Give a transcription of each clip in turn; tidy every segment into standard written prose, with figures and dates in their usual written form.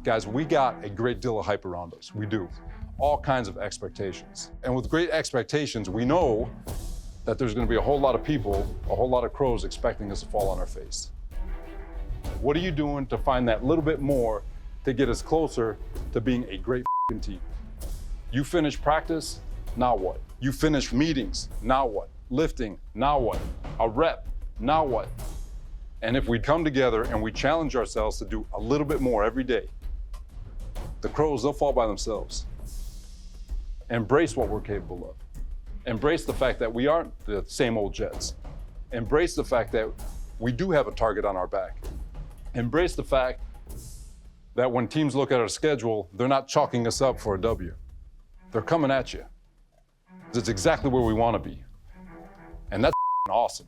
Guys, we got a great deal of hype around us. We do. All kinds of expectations. And with great expectations, we know that there's going to be a whole lot of people, a whole lot of crows expecting us to fall on our face. What are you doing to find that little bit more to get us closer to being a great team? You finish practice, now what? You finish meetings, now what? Lifting, now what? A rep, now what? And if we come together and we challenge ourselves to do a little bit more every day, the crows, they'll fall by themselves. Embrace what we're capable of. Embrace the fact that we aren't the same old Jets. Embrace the fact that we do have a target on our back. Embrace the fact that when teams look at our schedule, they're not chalking us up for a W. They're coming at you. It's exactly where we want to be. And that's awesome.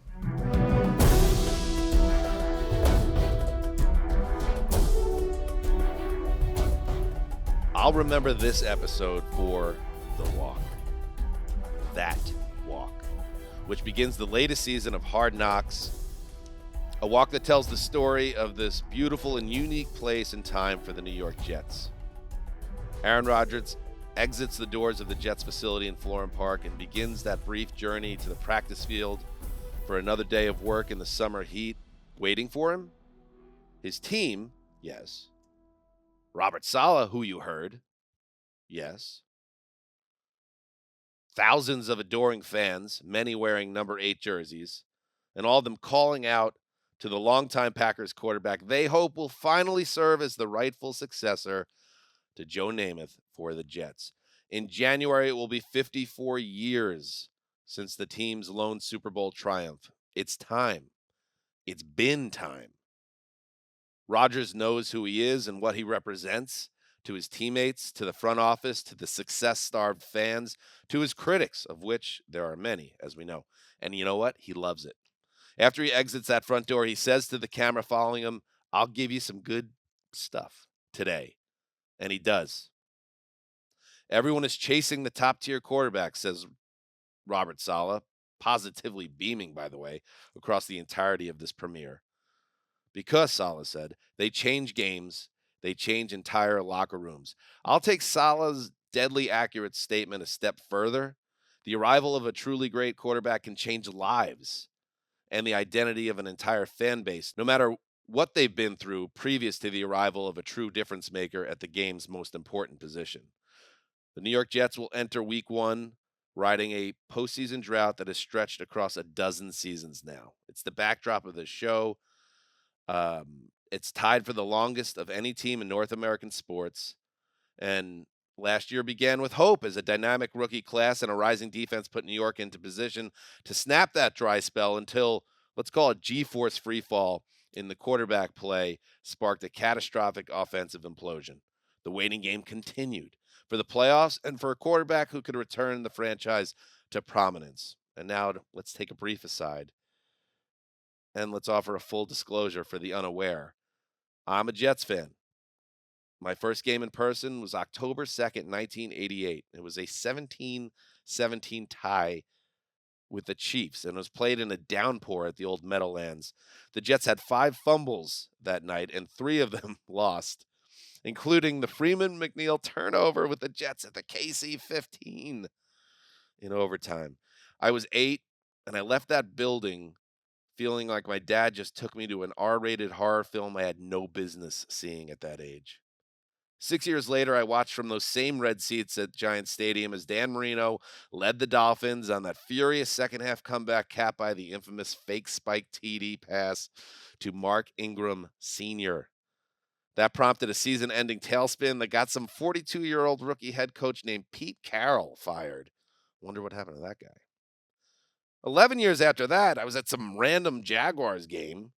I'll remember this episode for the walk. That walk, which begins the latest season of Hard Knocks. A walk that tells the story of this beautiful and unique place and time for the New York Jets. Aaron Rodgers exits the doors of the Jets facility in Florham Park and begins that brief journey to the practice field for another day of work in the summer heat. Waiting for him? His team, yes. Robert Saleh, who you heard, yes. Thousands of adoring fans, many wearing number 8 jerseys, and all of them calling out to the longtime Packers quarterback they hope will finally serve as the rightful successor to Joe Namath for the Jets. In January, it will be 54 years since the team's lone Super Bowl triumph. It's time. It's been time. Rodgers knows who he is and what he represents to his teammates, to the front office, to the success-starved fans, to his critics, of which there are many, as we know. And you know what? He loves it. After he exits that front door, he says to the camera following him, "I'll give you some good stuff today." And he does. Everyone is chasing the top-tier quarterback, says Robert Saleh, positively beaming, by the way, across the entirety of this premiere. Because, Saleh said, they change games, they change entire locker rooms. I'll take Saleh's deadly accurate statement a step further. The arrival of a truly great quarterback can change lives and the identity of an entire fan base, no matter what they've been through previous to the arrival of a true difference maker at the game's most important position. The New York Jets will enter Week 1 riding a postseason drought that has stretched across a dozen seasons now. It's the backdrop of the show. It's tied for the longest of any team in North American sports. And last year began with hope as a dynamic rookie class and a rising defense put New York into position to snap that dry spell until, let's call it G-force freefall in the quarterback play, sparked a catastrophic offensive implosion. The waiting game continued for the playoffs and for a quarterback who could return the franchise to prominence. And now let's take a brief aside and let's offer a full disclosure for the unaware. I'm a Jets fan. My first game in person was October 2nd, 1988. It was a 17-17 tie with the Chiefs, and it was played in a downpour at the old Meadowlands. The Jets had 5 fumbles that night, and 3 of them lost, including the Freeman McNeil turnover with the Jets at the KC-15 in overtime. I was 8, and I left that building feeling like my dad just took me to an R-rated horror film I had no business seeing at that age. 6 years later, I watched from those same red seats at Giant Stadium as Dan Marino led the Dolphins on that furious second-half comeback capped by the infamous fake spike TD pass to Mark Ingram Sr. That prompted a season-ending tailspin that got some 42-year-old rookie head coach named Pete Carroll fired. Wonder what happened to that guy. 11 years after that, I was at some random Jaguars game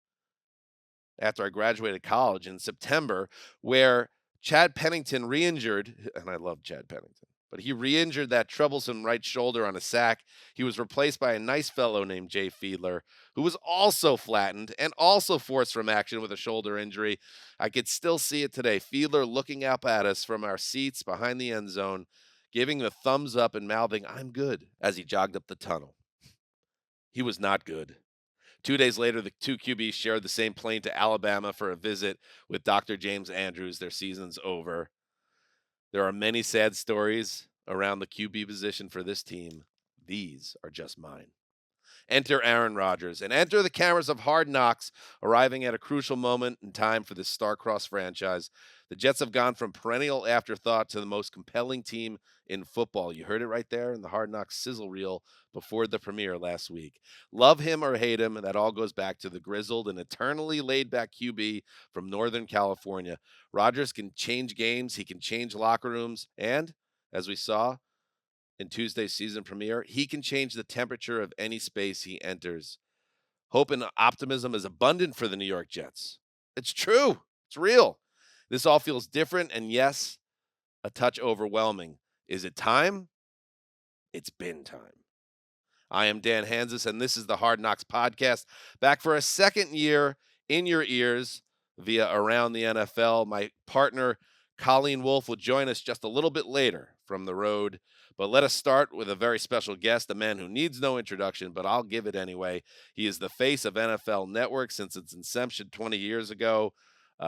after I graduated college in September where Chad Pennington re-injured, and I love Chad Pennington, but he re-injured that troublesome right shoulder on a sack. He was replaced by a nice fellow named Jay Fiedler, who was also flattened and also forced from action with a shoulder injury. I could still see it today. Fiedler looking up at us from our seats behind the end zone, giving the thumbs up and mouthing, "I'm good," as he jogged up the tunnel. He was not good. 2 days later, the two QBs shared the same plane to Alabama for a visit with Dr. James Andrews. Their season's over. There are many sad stories around the QB position for this team. These are just mine. Enter Aaron Rodgers and enter the cameras of Hard Knocks, arriving at a crucial moment in time for this star-crossed franchise. The Jets have gone from perennial afterthought to the most compelling team in football. You heard it right there in the Hard Knocks sizzle reel before the premiere last week. Love him or hate him, that all goes back to the grizzled and eternally laid-back QB from Northern California. Rodgers can change games, he can change locker rooms, and, as we saw, in Tuesday's season premiere, he can change the temperature of any space he enters. Hope and optimism is abundant for the New York Jets. It's true. It's real. This all feels different and, yes, a touch overwhelming. Is it time? It's been time. I am Dan Hanzus, and this is the Hard Knocks podcast, back for a second year in your ears via Around the NFL. My partner, Colleen Wolfe, will join us just a little bit later from the road. But let us start with a very special guest, a man who needs no introduction, but I'll give it anyway. He is the face of NFL Network since its inception 20 years ago.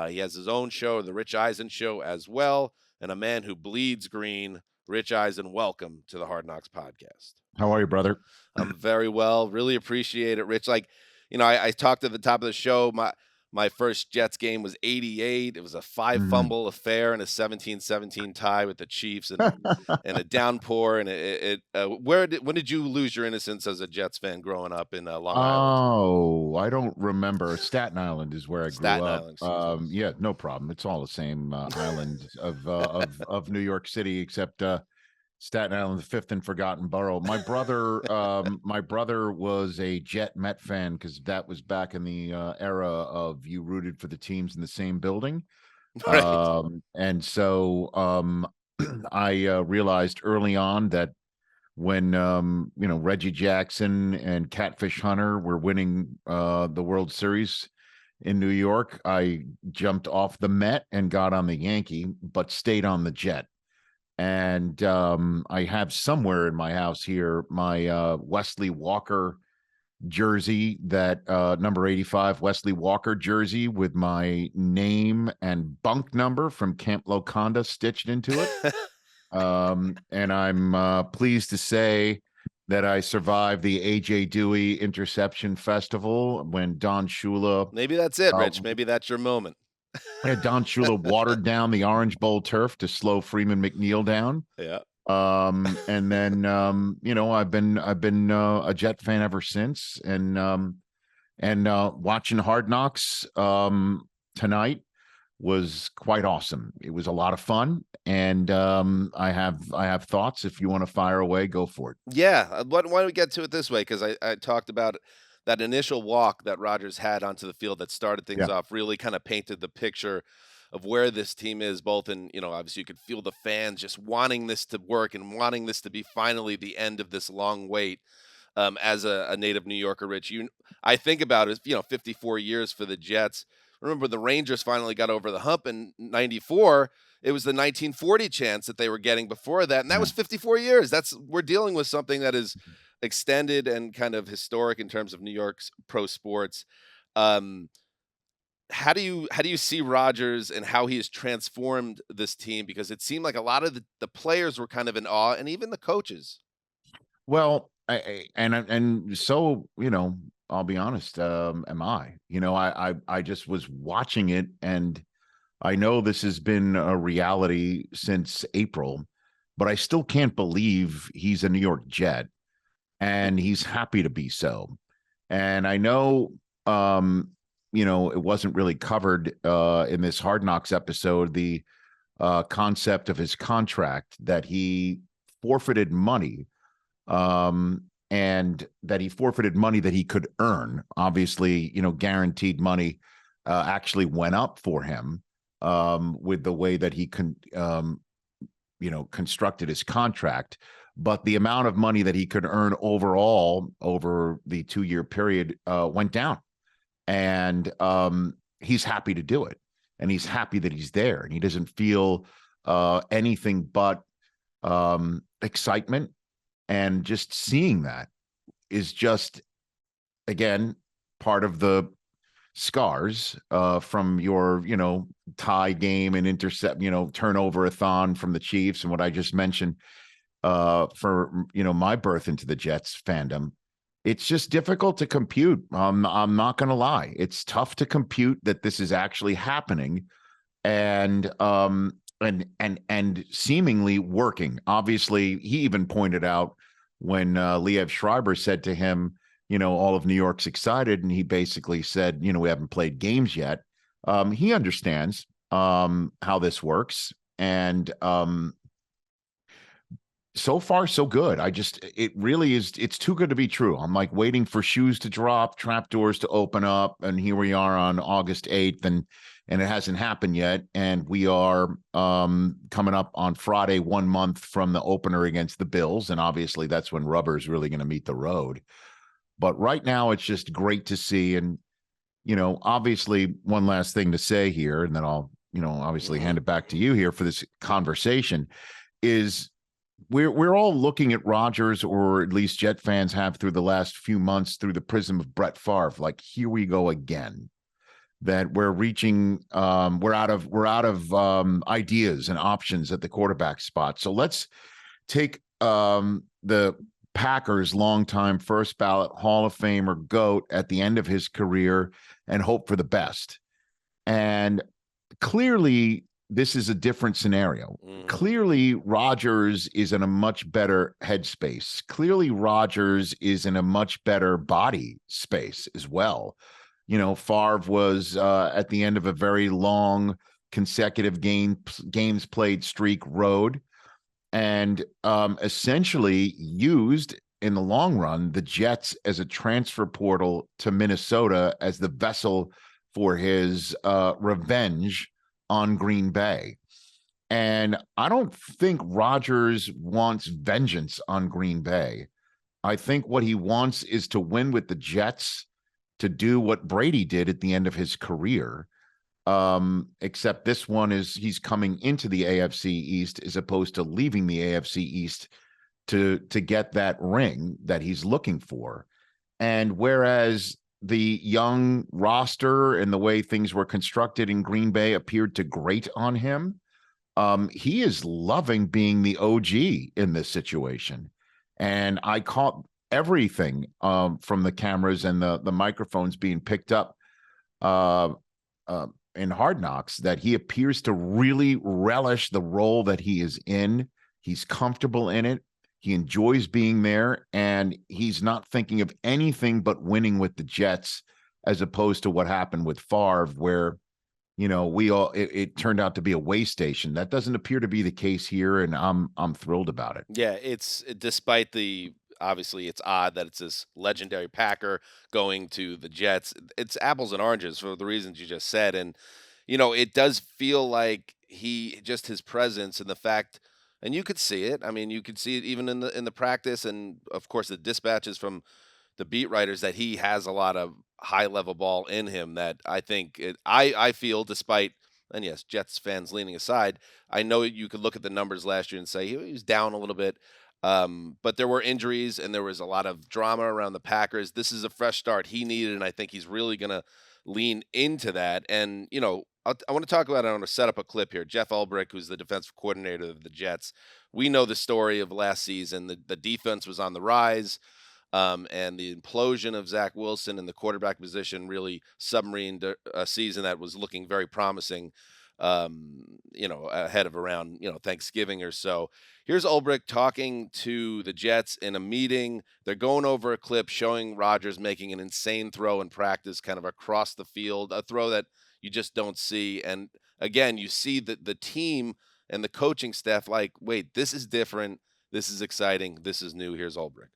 He has his own show, The Rich Eisen Show, as well, and a man who bleeds green. Rich Eisen, welcome to the Hard Knocks podcast. How are you, brother? I'm very well. Really appreciate it, Rich. I talked at the top of the show. My first Jets game was 88. It was a 5-fumble affair and a 17-17 tie with the Chiefs and a downpour. And when did you lose your innocence as a Jets fan growing up in Long Island? Oh, I don't remember. Staten Island is where I grew up. Island, yeah, no problem. It's all the same island of New York City, except Staten Island, the fifth and forgotten borough. My brother was a Jet Met fan because that was back in the era of you rooted for the teams in the same building. Right. And so I realized early on that when Reggie Jackson and Catfish Hunter were winning the World Series in New York, I jumped off the Met and got on the Yankee, but stayed on the Jet. And I have somewhere in my house here my Wesley Walker jersey, that number 85 Wesley Walker jersey with my name and bunk number from Camp Loconda stitched into it. And I'm pleased to say that I survived the A.J. Dewey Interception Festival when Don Shula. Maybe that's it, Rich. Maybe that's your moment. Don Shula watered down the Orange Bowl turf to slow Freeman McNeil down. Yeah. And then I've been a Jet fan ever since, and watching Hard Knocks tonight was quite awesome. It was a lot of fun, and I have thoughts. If you want to fire away, go for it. Yeah. Why don't we get to it this way? Because I talked about that initial walk that Rodgers had onto the field that started things off, really kind of painted the picture of where this team is, both in, obviously you could feel the fans just wanting this to work and wanting this to be finally the end of this long wait. As a native New Yorker, Rich, I think about it, 54 years for the Jets. Remember, the Rangers finally got over the hump in '94. It was the 1940 chance that they were getting before that, and that was 54 years. We're dealing with something that is extended and kind of historic in terms of New York's pro sports. How do you see Rodgers and how he has transformed this team? Because it seemed like a lot of the players were kind of in awe, and even the coaches. Well, so I'll be honest. Am I? I just was watching it, and I know this has been a reality since April, but I still can't believe he's a New York Jet, and he's happy to be so. And I know, it wasn't really covered in this Hard Knocks episode, the concept of his contract, that he forfeited money, and that he forfeited money that he could earn. Obviously, guaranteed money actually went up for him with the way that he constructed his contract. But the amount of money that he could earn overall over the 2-year period went down. And he's happy to do it. And he's happy that he's there. And he doesn't feel anything but excitement. And just seeing that is just, again, part of the scars from your, tie game and intercept, turnover-a-thon from the Chiefs and what I just mentioned for, my birth into the Jets fandom. It's just difficult to compute. I'm not going to lie. It's tough to compute that this is actually happening and seemingly working. Obviously, he even pointed out when Liev Schreiber said to him, all of New York's excited, and he basically said, we haven't played games yet. He understands how this works, and so far so good. It really is. It's too good to be true. I'm like waiting for shoes to drop, trapdoors to open up, and here we are on August 8th, and it hasn't happened yet. And we are coming up on Friday, 1 month from the opener against the Bills, and obviously that's when rubber's really going to meet the road. But right now, it's just great to see. And, obviously, one last thing to say here, and then I'll, obviously hand it back to you here for this conversation, is we're all looking at Rodgers, or at least Jet fans have through the last few months, through the prism of Brett Favre. Like, here we go again. That we're reaching, we're out of ideas and options at the quarterback spot. So let's take the Packers' longtime first ballot Hall of Famer GOAT at the end of his career and hope for the best. And clearly, this is a different scenario. Clearly, Rodgers is in a much better headspace. Clearly, Rodgers is in a much better body space as well. Favre was at the end of a very long consecutive games played streak road, and essentially used in the long run the Jets as a transfer portal to Minnesota as the vessel for his revenge on Green Bay. And I don't think Rodgers wants vengeance on Green Bay. I think what he wants is to win with the Jets, to do what Brady did at the end of his career. Except this one is he's coming into the AFC East as opposed to leaving the AFC East to get that ring that he's looking for. And whereas the young roster and the way things were constructed in Green Bay appeared to grate on him, he is loving being the OG in this situation. And I caught everything from the cameras and the microphones being picked up in Hard Knocks, that he appears to really relish the role that he is in. He's comfortable in it. He enjoys being there, and he's not thinking of anything but winning with the Jets, as opposed to what happened with Favre, where, it turned out to be a way station. That doesn't appear to be the case here, and I'm thrilled about it. Yeah, it's despite obviously it's odd that it's this legendary Packer going to the Jets. It's apples and oranges for the reasons you just said. And, it does feel like his presence and the fact, and you could see it. I mean, you could see it even in the practice, and of course the dispatches from the beat writers, that he has a lot of high level ball in him that I think I feel, despite, and yes, Jets fans leaning aside, I know you could look at the numbers last year and say he was down a little bit. But there were injuries and there was a lot of drama around the Packers. This is a fresh start he needed, and I think he's really going to lean into that. And, I want to talk about it. I want to set up a clip here. Jeff Ulbrich, who's the defensive coordinator of the Jets, we know the story of last season. The defense was on the rise, and the implosion of Zach Wilson in the quarterback position really submarined a season that was looking very promising, ahead of around, Thanksgiving or so. Here's Ulbrich talking to the Jets in a meeting. They're going over a clip showing Rodgers making an insane throw in practice, kind of across the field, a throw that you just don't see. And again, you see that the team and the coaching staff like, wait, this is different. This is exciting. This is new. Here's Ulbrich.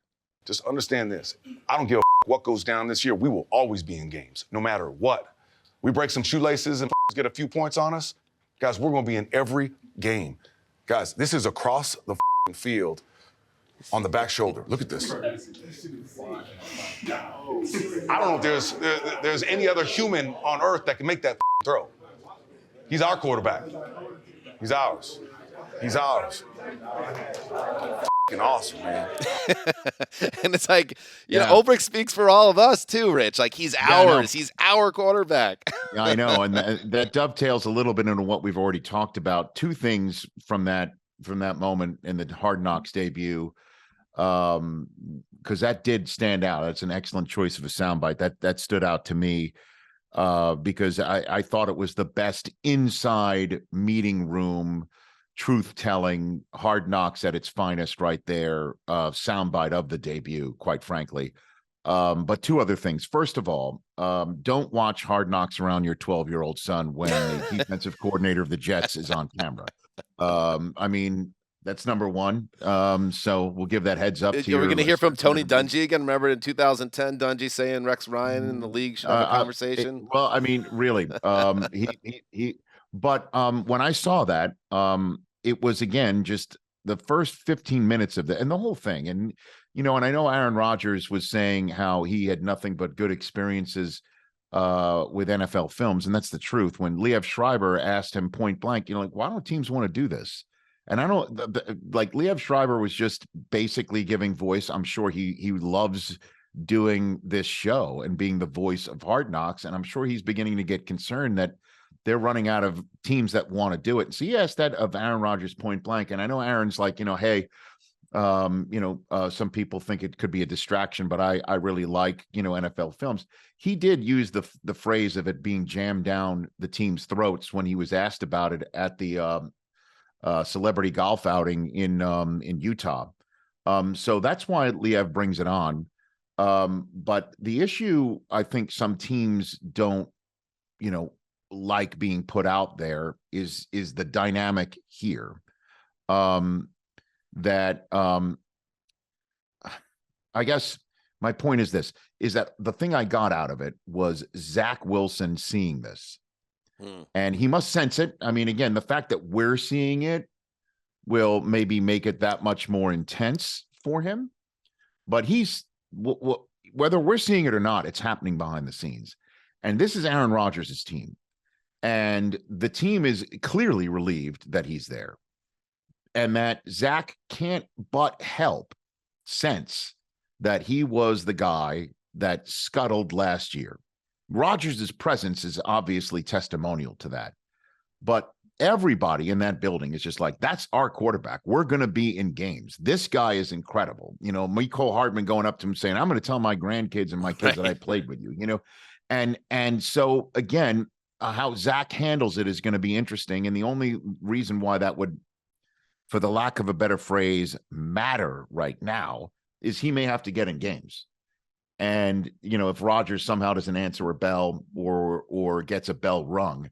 Just understand this. I don't give a what goes down this year. We will always be in games, no matter what. We break some shoelaces and get a few points on us. Guys, we're going to be in every game. Guys, this is across the field on the back shoulder. Look at this. I don't know if there's any other human on earth that can make that throw. He's our quarterback. He's ours. He's ours. fucking awesome, man. And it's like, Yeah. Ulbrich speaks for all of us too, Rich. Like he's Yeah, I know. ours. He's our quarterback. Yeah, I know, and that dovetails a little bit into what we've already talked about. Two things from that moment in the Hard Knocks debut, because that did stand out. That's an excellent choice of a soundbite. That stood out to me because I thought it was the best inside meeting room truth telling, Hard Knocks at its finest, right there. Soundbite of the debut, quite frankly. But two other things. First of all, don't watch Hard Knocks around your 12-year-old son when the defensive coordinator of the Jets is on camera. I mean, that's number one. So we'll give that heads up to you. Are we going to hear from Tony Dungy again? Remember in 2010, Dungy saying Rex Ryan in the league should have a conversation? Well, I mean, really, but when I saw that, it was, again, just the first 15 minutes of and the whole thing. And, and I know Aaron Rodgers was saying how he had nothing but good experiences with NFL films. And that's the truth. When Liev Schreiber asked him point blank, why don't teams want to do this? And I don't like Liev Schreiber was just basically giving voice. I'm sure he loves doing this show and being the voice of Hard Knocks. And I'm sure he's beginning to get concerned that they're running out of teams that want to do it. So he asked that of Aaron Rodgers point blank. And I know Aaron's like, hey, some people think it could be a distraction, but I really like, NFL films. He did use the phrase of it being jammed down the team's throats when he was asked about it at the celebrity golf outing in Utah. So that's why Liev brings it on. But the issue, I think some teams don't, like being put out there is the dynamic here. That I guess my point is this, is that the thing I got out of it was Zach Wilson seeing this. And he must sense it. I mean, again, the fact that we're seeing it will maybe make it that much more intense for him. But whether we're seeing it or not, it's happening behind the scenes. And this is Aaron Rodgers' team. And the team is clearly relieved that he's there. And that Zach can't but help sense that he was the guy that scuttled last year. Rodgers' presence is obviously testimonial to that. But everybody in that building is just like, that's our quarterback. We're going to be in games. This guy is incredible. Mecole Hardman going up to him saying, I'm going to tell my grandkids and my kids that I played with you, And so, again, how Zach handles it is going to be interesting. And the only reason why that would, for the lack of a better phrase, matter right now is he may have to get in games. And, if Rodgers somehow doesn't answer a bell or gets a bell rung,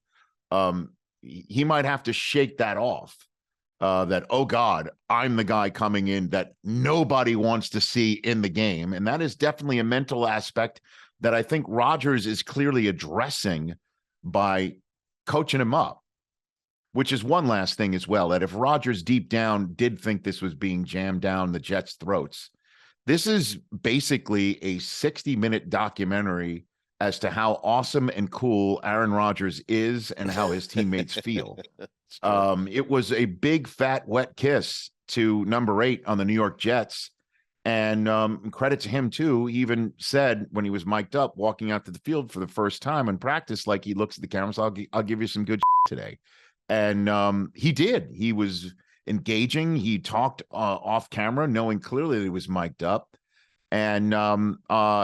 he might have to shake that off. That, oh God, I'm the guy coming in that nobody wants to see in the game. And that is definitely a mental aspect that I think Rodgers is clearly addressing by coaching him up. Which is one last thing as well, that if Rodgers deep down did think this was being jammed down the Jets' throats, this is basically a 60-minute documentary as to how awesome and cool Aaron Rodgers is and how his teammates feel. It was a big, fat, wet kiss to number 8 on the New York Jets. And credit to him, too. He even said when he was mic'd up, walking out to the field for the first time in practice, like he looks at the cameras, I'll give you some good today. And he did. He was engaging. He talked off camera, knowing clearly that he was mic'd up. And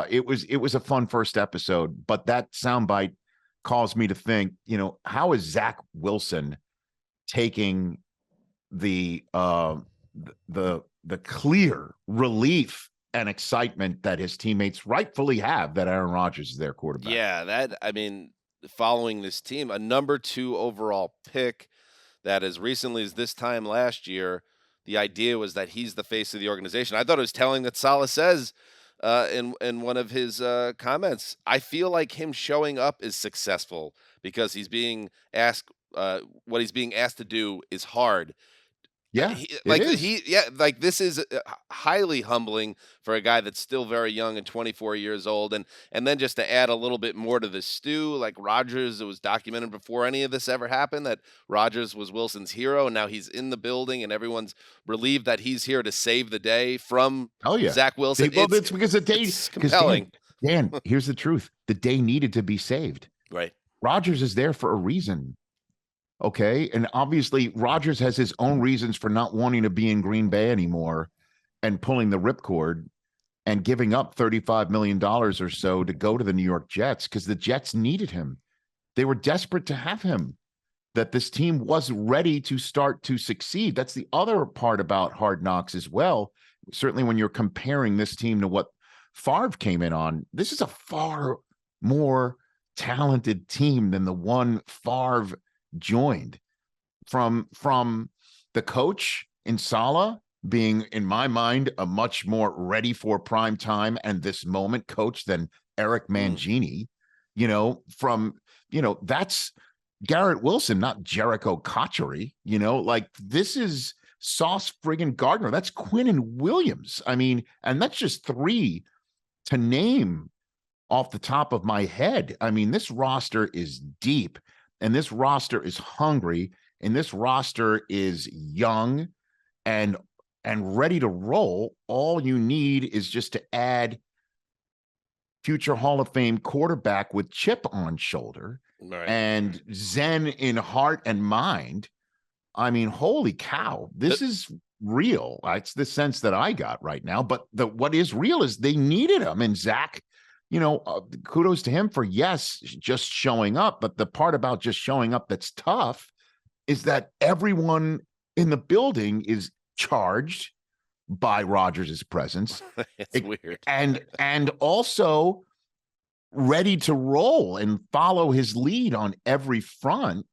it was a fun first episode. But that soundbite caused me to think, how is Zach Wilson taking the clear relief and excitement that his teammates rightfully have that Aaron Rodgers is their quarterback? Yeah, following this team, a number 2 overall pick that as recently as this time last year, the idea was that he's the face of the organization. I thought it was telling that Saleh says in one of his comments, I feel like him showing up is successful because he's being asked what he's being asked to do is hard. Yeah, it is. Like this is highly humbling for a guy that's still very young and 24 years old, and then just to add a little bit more to the stew, like Rodgers, it was documented before any of this ever happened that Rodgers was Wilson's hero, and now he's in the building, and everyone's relieved that he's here to save the day from Oh yeah, Zach Wilson. it's because the day, it's compelling. Dan, here's the truth: the day needed to be saved. Right. Rodgers is there for a reason. Okay. And obviously, Rodgers has his own reasons for not wanting to be in Green Bay anymore and pulling the ripcord and giving up $35 million or so to go to the New York Jets because the Jets needed him. They were desperate to have him, that this team was ready to start to succeed. That's the other part about Hard Knocks as well. Certainly when you're comparing this team to what Favre came in on, this is a far more talented team than the one Favre joined. From the coach in Saleh being, in my mind, a much more ready for prime time and this moment coach than Eric Mangini, that's Garrett Wilson, not Jericho Cotchery, like this is Sauce friggin' Gardner. That's Quinnen Williams. I mean, and that's just three to name off the top of my head. I mean, this roster is deep. And this roster is hungry, and this roster is young and ready to roll. All you need is just to add future Hall of Fame quarterback with chip on shoulder and Zen in heart and mind. I mean, holy cow, this is real. It's the sense that I got right now. But what is real is they needed him, and Zach, kudos to him for, just showing up. But the part about just showing up that's tough is that everyone in the building is charged by Rodgers' presence. It's weird. And also ready to roll and follow his lead on every front.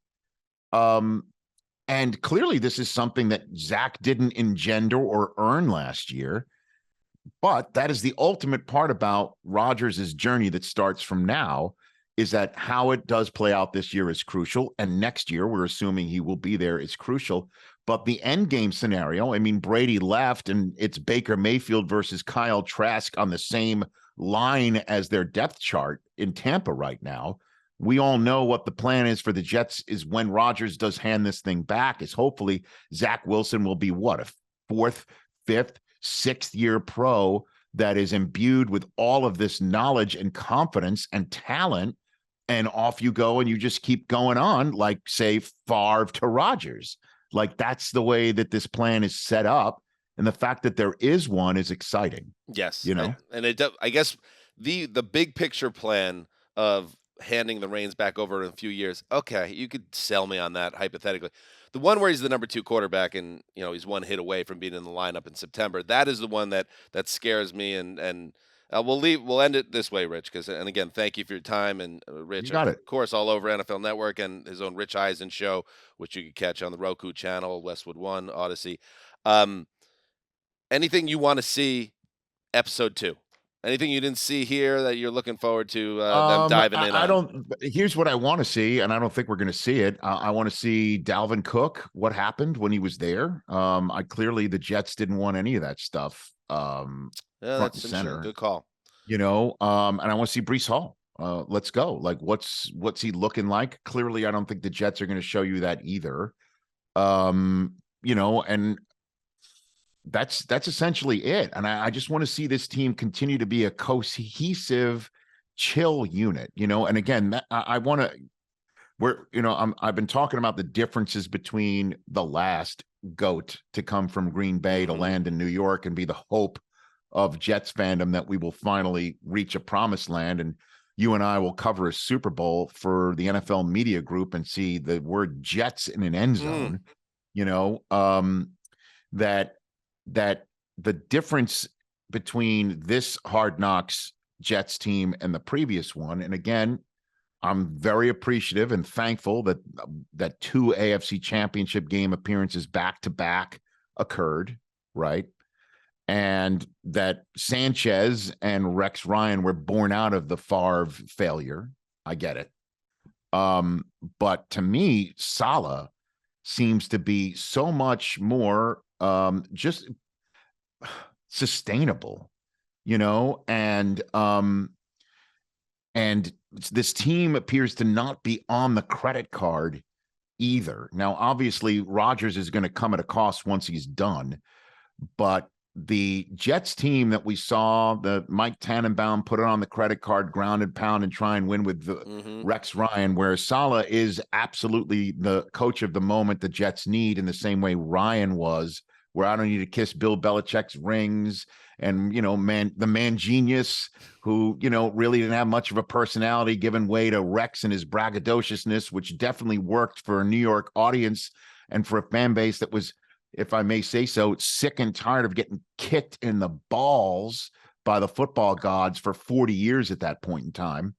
And clearly this is something that Zach didn't engender or earn last year. But that is the ultimate part about Rodgers' journey that starts from now, is that how it does play out this year is crucial. And next year, we're assuming he will be there, is crucial. But the end game scenario, I mean, Brady left and it's Baker Mayfield versus Kyle Trask on the same line as their depth chart in Tampa right now. We all know what the plan is for the Jets is when Rodgers does hand this thing back, is hopefully Zach Wilson will be a fourth, fifth, sixth-year pro that is imbued with all of this knowledge and confidence and talent, and off you go and you just keep going on, like, say, Favre to Rodgers. Like, that's the way that this plan is set up, and the fact that there is one is exciting. Yes. And it does, I guess the big picture plan of handing the reins back over in a few years, okay, you could sell me on that hypothetically. The one where he's the number 2 quarterback and he's one hit away from being in the lineup in September, that is the one that scares me. And we'll end it this way, Rich, and again, thank you for your time. And Rich, of course, all over NFL Network and his own Rich Eisen show, which you can catch on the Roku channel, Westwood One, Odyssey. Anything you want to see episode 2? Anything you didn't see here that you're looking forward to them diving in on? Here's what I want to see, and I don't think we're going to see it. I want to see Dalvin Cook, what happened when he was there. Clearly the Jets didn't want any of that stuff. That's center. Good call. And I want to see Breece Hall. Let's go. Like, what's he looking like? Clearly, I don't think the Jets are going to show you that either. And that's essentially it. And I just want to see this team continue to be a cohesive, chill unit, and again, I want to, I've been talking about the differences between the last GOAT to come from Green Bay to land in New York and be the hope of Jets fandom that we will finally reach a promised land. And you and I will cover a Super Bowl for the NFL media group and see the word Jets in an end zone, that the difference between this Hard Knocks Jets team and the previous one. And again, I'm very appreciative and thankful that 2 AFC Championship game appearances back to back occurred, right? And that Sanchez and Rex Ryan were born out of the Favre failure. I get it. But to me, Saleh seems to be so much more just sustainable, and this team appears to not be on the credit card either. Now, obviously, Rodgers is going to come at a cost once he's done, but the Jets team that we saw, the Mike Tannenbaum put it on the credit card, ground and pound, and try and win with the Rex Ryan, where Saleh is absolutely the coach of the moment the Jets need, in the same way Ryan was, where I don't need to kiss Bill Belichick's rings. And, the man genius who, really didn't have much of a personality, giving way to Rex and his braggadociousness, which definitely worked for a New York audience and for a fan base that was, if I may say so, sick and tired of getting kicked in the balls by the football gods for 40 years at that point in time.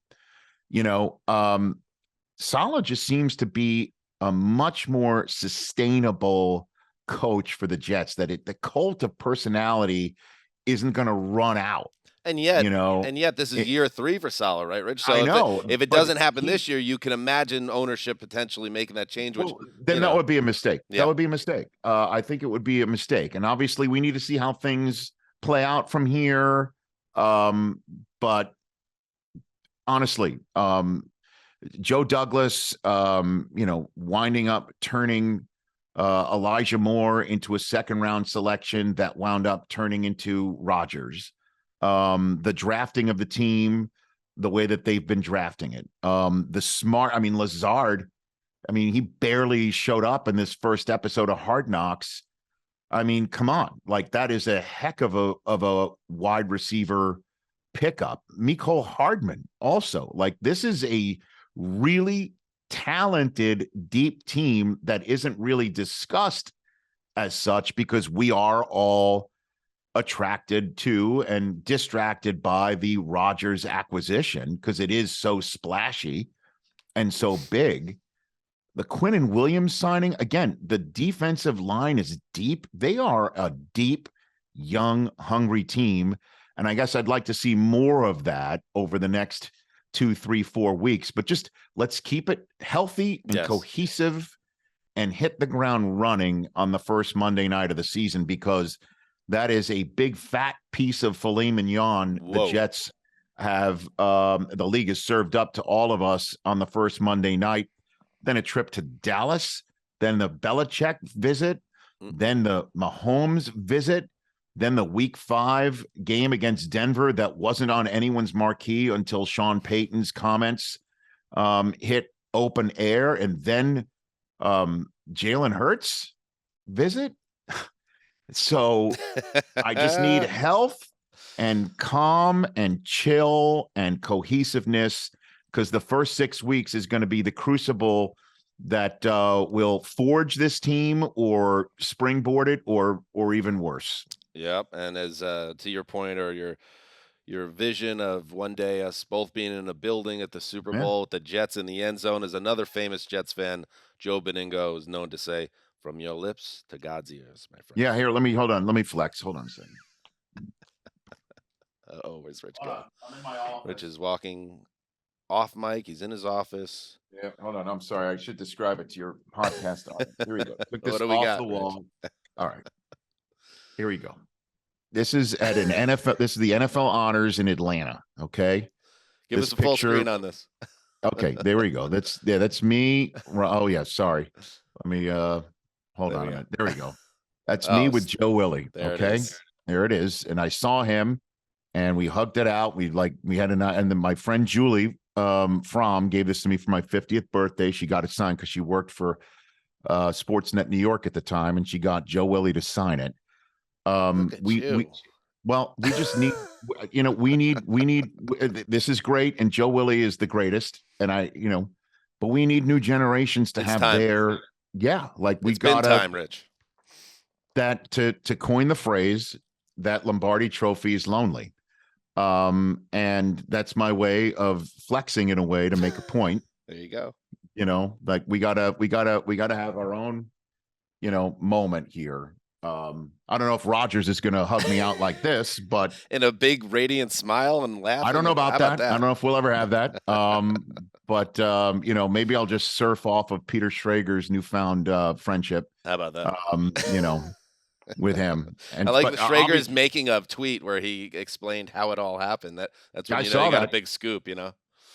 Saleh just seems to be a much more sustainable coach for the Jets, that the cult of personality isn't going to run out. And yet this is year 3 for Saleh, right, Rich? So I know. If it doesn't happen this year, you can imagine ownership potentially making that change. Which that would be a mistake. Yeah. That would be a mistake. I think it would be a mistake. And obviously we need to see how things play out from here. But honestly, Joe Douglas, winding up turning Elijah Moore into a second-round selection that wound up turning into Rodgers. The drafting of the team, the way that they've been drafting it. Lazard, he barely showed up in this first episode of Hard Knocks. Come on. Like, that is a heck of a wide receiver pickup. Mecole Hardman also. Like, this is a really talented, deep team that isn't really discussed as such, because we are all attracted to and distracted by the Rodgers acquisition, because it is so splashy and so big. The Quinnen Williams signing, again, the defensive line is deep. They are a deep, young, hungry team. And I guess I'd like to see more of that over the next 2, 3, 4 weeks, but just let's keep it healthy and cohesive and hit the ground running on the first Monday night of the season, because that is a big fat piece of filet mignon. The Jets have, the league has served up to all of us on the first Monday night, then a trip to Dallas, then the Belichick visit, then the Mahomes visit, then the Week 5 game against Denver that wasn't on anyone's marquee until Sean Payton's comments hit open air, and then Jalen Hurts visit. So I just need health and calm and chill and cohesiveness, because the first 6 weeks is going to be the crucible that will forge this team or springboard it, or even worse. Yep. And as to your point, or your vision of one day us both being in a building at the Super Bowl with the Jets in the end zone, as another famous Jets fan, Joe Beningo, is known to say, "From your lips to God's ears," my friend. Yeah, here, let me flex. Hold on a second. Where's Rich going? I'm in my office. Rich is walking off mic. He's in his office. Yeah, hold on. I'm sorry. I should describe it to your podcast audience. Here we go. Took this What do we off got, the wall. All right. Here we go. This is at an NFL. This is the NFL Honors in Atlanta. Okay. Give us a full screen on this. Okay, there we go. That's me. Oh yeah, sorry. Let me hold on a minute. There we go. That's me with Joe Willie. Okay, there it is. And I saw him, and we hugged it out. We had and then my friend Julie Fromm gave this to me for my 50th birthday. She got it signed because she worked for Sportsnet New York at the time, and she got Joe Willie to sign it. We just need, we need, this is great. And Joe Willie is the greatest. And but we need new generations to have their, we got time, Rich. That to coin the phrase, that Lombardi trophy is lonely. And that's my way of flexing in a way to make a point. There you go. We gotta have our own, moment here. I don't know if Rodgers is going to hug me out like this, but in a big radiant smile and laugh. I don't know about that. I don't know if we'll ever have that. but maybe I'll just surf off of Peter Schrager's newfound friendship. How about that? With him. And I like the Schrager's making of tweet where he explained how it all happened. That's when you got a big scoop,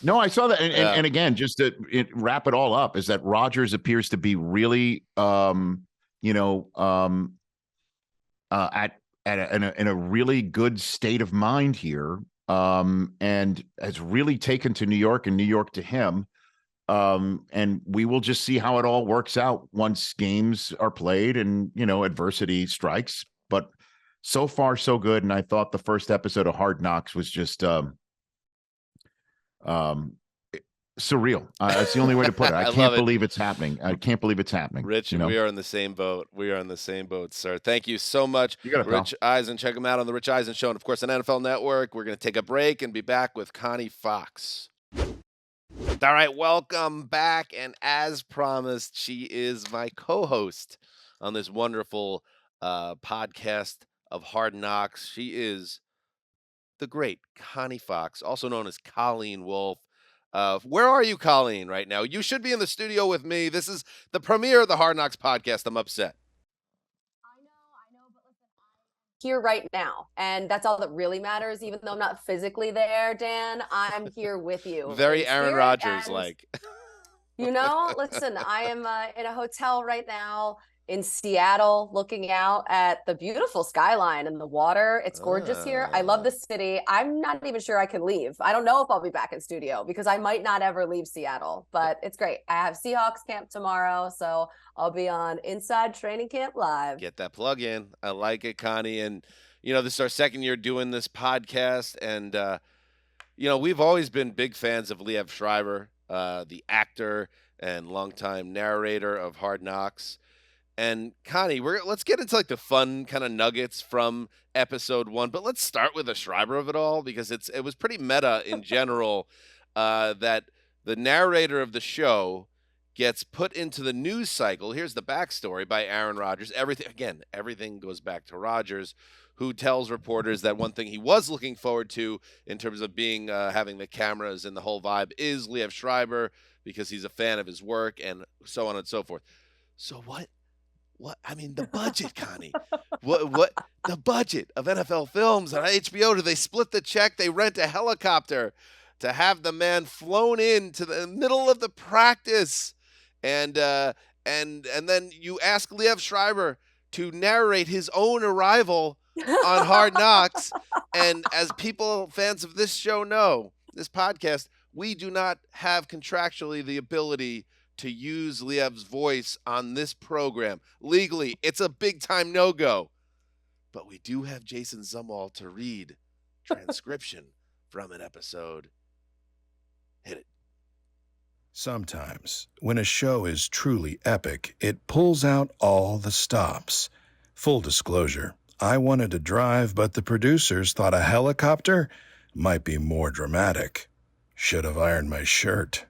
No, I saw that. And again, just to wrap it all up, is that Rodgers appears to be really, in a really good state of mind here, and has really taken to New York and New York to him. And we will just see how it all works out once games are played and, adversity strikes. But so far, so good. And I thought the first episode of Hard Knocks was just surreal. That's the only way to put it. I can't believe it's happening. I can't believe it's happening. Rich, we are in the same boat. We are in the same boat, sir. Thank you so much, Rich Eisen. Check him out on the Rich Eisen Show, and of course on NFL Network. We're going to take a break and be back with Connie Fox. All right, welcome back. And as promised, she is my co-host on this wonderful podcast of Hard Knocks. She is the great Connie Fox, also known as Colleen Wolfe. Where are you, Coleen, right now? You should be in the studio with me. This is the premiere of the Hard Knocks podcast. I'm upset. I know, but listen, I'm here right now, and that's all that really matters. Even though I'm not physically there, Dan, I'm here with you. Very Aaron Rodgers like. Listen, I am in a hotel right now in Seattle, looking out at the beautiful skyline and the water. It's gorgeous here. I love the city. I'm not even sure I can leave. I don't know if I'll be back in studio because I might not ever leave Seattle, but it's great. I have Seahawks camp tomorrow, so I'll be on Inside Training Camp Live. Get that plug in. I like it, Connie. And, this is our second year doing this podcast. And, we've always been big fans of Liev Schreiber, the actor and longtime narrator of Hard Knocks. And Connie, let's get into the fun kind of nuggets from episode 1, but let's start with the Schreiber of it all because it was pretty meta in general that the narrator of the show gets put into the news cycle. Here's the backstory by Aaron Rodgers. Everything goes back to Rodgers, who tells reporters that one thing he was looking forward to in terms of being having the cameras and the whole vibe is Liev Schreiber because he's a fan of his work and so on and so forth. So what? The budget, Connie. What the budget of NFL Films on HBO? Do they split the check? They rent a helicopter to have the man flown in to the middle of the practice, and then you ask Liev Schreiber to narrate his own arrival on Hard Knocks. And as fans of this show know, this podcast, we do not have contractually the ability to use Liev's voice on this program. Legally, it's a big-time no-go. But we do have Jason Zumwalt to read transcription from an episode. Hit it. Sometimes, when a show is truly epic, it pulls out all the stops. Full disclosure, I wanted to drive, but the producers thought a helicopter might be more dramatic. Should have ironed my shirt.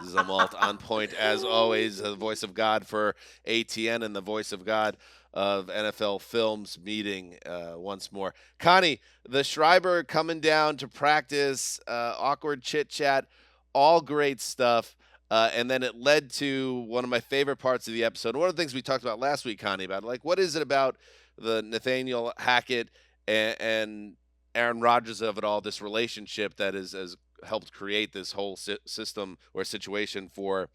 Zumwalt on point as always, the voice of God for ATN and the voice of God of NFL Films meeting once more. Connie, the Schreiber coming down to practice, awkward chit chat, all great stuff. And then it led to one of my favorite parts of the episode. One of the things we talked about last week, Connie, about what is it about the Nathaniel Hackett and Aaron Rodgers of it all, this relationship that has helped create this whole system or situation for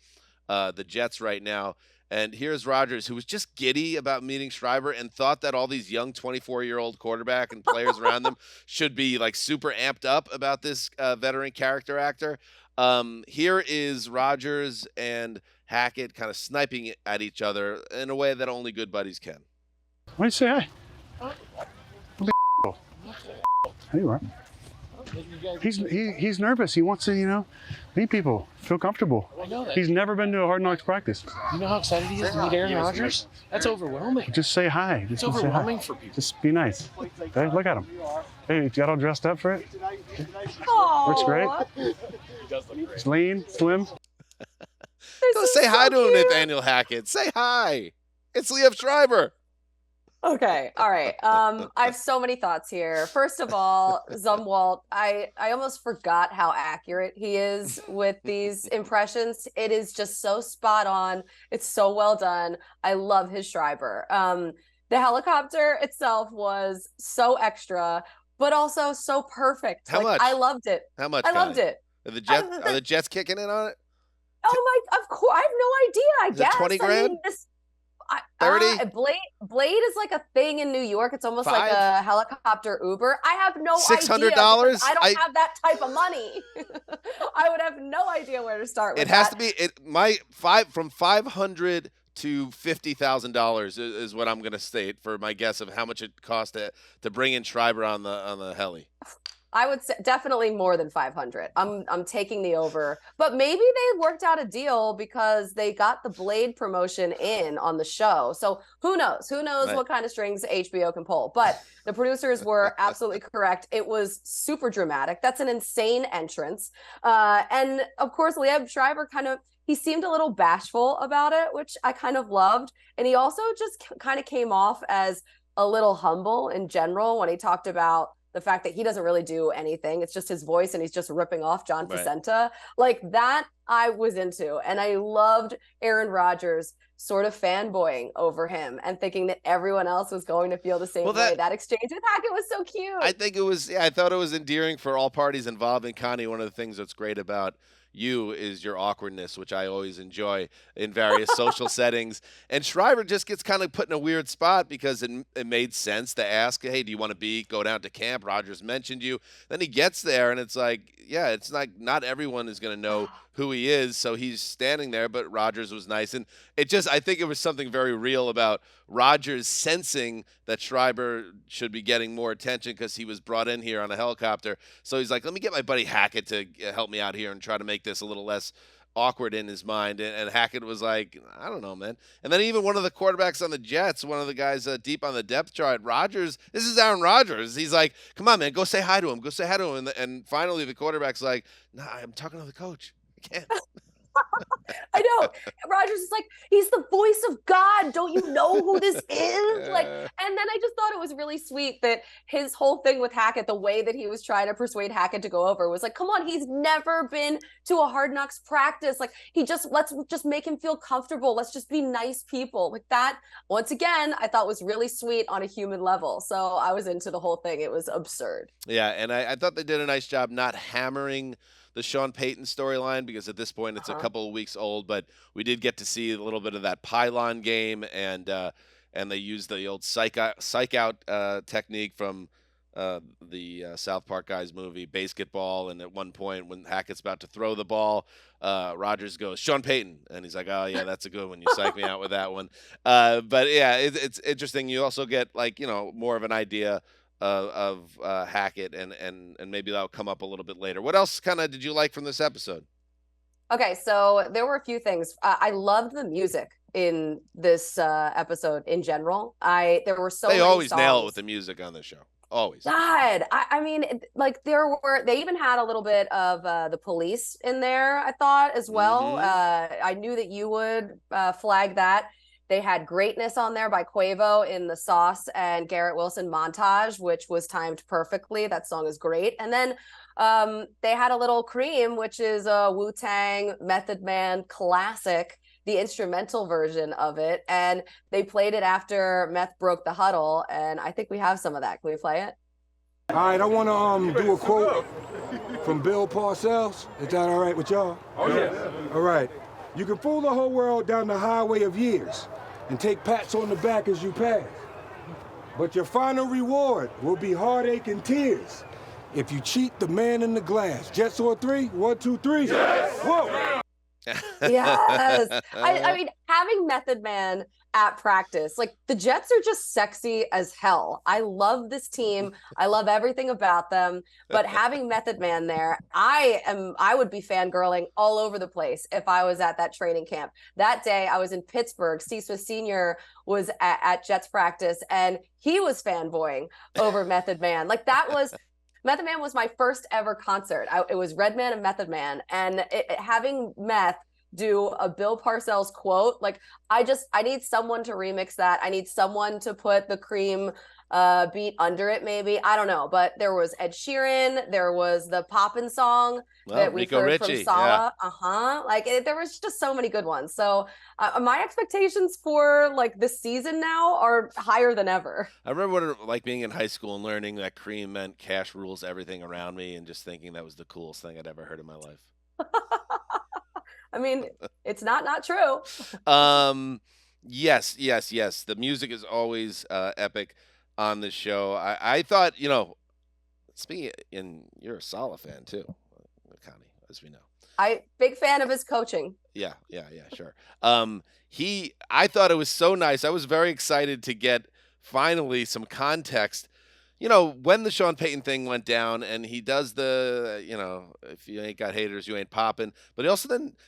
the Jets right now. And here's Rodgers, who was just giddy about meeting Schreiber and thought that all these young 24-year-old quarterback and players around them should be super amped up about this veteran character actor. Here is Rodgers and Hackett kind of sniping at each other in a way that only good buddies can. Why don't you say hi? There you are. He's nervous. He wants to, meet people, feel comfortable. I know that. He's never been to a Hard Knocks practice. You know how excited he is to meet Aaron Rodgers? That's overwhelming. Just say hi. It's overwhelming for people. Just be nice. Hey, look at him. Hey, you got all dressed up for it? Aww. Looks great. He's lean, slim. Go say hi to him, Nathaniel Hackett. Say hi. It's Liev Schreiber. Okay, all right. I have so many thoughts here. First of all, Zumwalt, I almost forgot how accurate he is with these impressions. It is just so spot on. It's so well done. I love his Schreiber. The helicopter itself was so extra, but also so perfect. How much? I loved it. How much? I loved it. Are the Jets kicking in on it? Oh my! Of course, I have no idea. I Is it guess 20 I grand? mean, 30? Blade is like a thing in New York. It's almost like 5? a helicopter Uber. I have no idea. $600? Because I don't have that type of money. I would have no idea where to start with It has that. to be from $500 to $50,000 is what I'm going to state for my guess of how much it cost to bring in Schreiber on the heli. I would say definitely more than 500. I'm taking the over, but maybe they worked out a deal because they got the Blade promotion in on the show. So who knows? Who knows Right. what kind of strings HBO can pull? But the producers were absolutely correct. It was super dramatic. That's an insane entrance. And of course, Liev Schreiber he seemed a little bashful about it, which I kind of loved. And he also just kind of came off as a little humble in general when he talked about the fact that he doesn't really do anything. It's just his voice and he's just ripping off John Right. Facenta. Like that I was into. And I loved Aaron Rodgers sort of fanboying over him and thinking that everyone else was going to feel the same way. That exchange with Hackett was so cute. I thought it was endearing for all parties involved. And Connie, one of the things that's great about you is your awkwardness, which I always enjoy in various social settings. And Schreiber just gets kind of put in a weird spot because it made sense to ask, hey, do you want to go down to camp? Rodgers mentioned you. Then he gets there and it's like, yeah, it's not everyone is going to know who he is. So he's standing there, but Rodgers was nice. And I think it was something very real about Rodgers sensing that Schreiber should be getting more attention because he was brought in here on a helicopter. So he's like, let me get my buddy Hackett to help me out here and try to make this a little less awkward in his mind. And Hackett was like, I don't know, man. And then even one of the quarterbacks on the Jets, one of the guys deep on the depth chart, Rodgers, this is Aaron Rodgers. He's like, come on, man, go say hi to him. Go say hi to him. And finally the quarterback's like, nah, I'm talking to the coach. I can't. I know. Rodgers is like, he's the voice of God. Don't you know who this is? And then I just thought it was really sweet that his whole thing with Hackett, the way that he was trying to persuade Hackett to go over was like, come on, he's never been to a Hard Knocks practice. Like let's just make him feel comfortable. Let's just be nice people. Like that, once again, I thought was really sweet on a human level. So I was into the whole thing. It was absurd. Yeah. And I thought they did a nice job not hammering the Sean Payton storyline because at this point it's a couple of weeks old, but we did get to see a little bit of that pylon game and they used the old psych out technique from the South Park guys movie Basketball. And at one point when Hackett's about to throw the ball, Rodgers goes, Sean Payton. And he's like, oh yeah, that's a good one. You psych me out with that one. But yeah, it's interesting. You also get more of an idea of Hackett, and maybe that'll come up a little bit later. What else kind of did you like from this episode? Okay, so there were a few things. I loved the music in this episode in general. There were so they many always songs. nail it with the music on the show. Always. God, I mean, they even had a little bit of the Police in there, I thought, as well. I knew that you would flag that. They had Greatness on there by Quavo in the Sauce and Garrett Wilson montage, which was timed perfectly. That song is great. And then they had a little Cream, which is a Wu-Tang Method Man classic, the instrumental version of it. And they played it after Meth broke the huddle. And I think we have some of that. Can we play it? All right, I want to do a quote from Bill Parcells. Is that all right with y'all? Oh, yeah. All right. You can fool the whole world down the highway of years and take pats on the back as you pass. But your final reward will be heartache and tears if you cheat the man in the glass. Jets on three? 1, 2, 3. Yes! Whoa! Yes. I mean, having Method Man at practice, like the Jets are just sexy as hell. I love this team. I love everything about them. But having Method Man there, I would be fangirling all over the place if I was at that training camp. That day I was in Pittsburgh. Steve Smith Sr. was at Jets practice and he was fanboying over Method Man. Like Method Man was my first ever concert. It was Redman and Method Man, and having Meth do a Bill Parcells quote. Like, I need someone to remix that. I need someone to put the Cream beat under it, maybe. I don't know. But there was Ed Sheeran. There was the Poppin' song that we've Rico heard Richie, from Sala. Like, there was just so many good ones. So my expectations for like this season now are higher than ever. I remember what it was like being in high school and learning that Cream meant cash rules everything around me, and just thinking that was the coolest thing I'd ever heard in my life. I mean, it's not true. Yes. The music is always epic on the show. I thought, and you're a Sala fan too, Connie, as we know. Big fan of his coaching. Yeah, sure. I thought it was so nice. I was very excited to get finally some context. When the Sean Payton thing went down, and he does the, if you ain't got haters, you ain't popping. But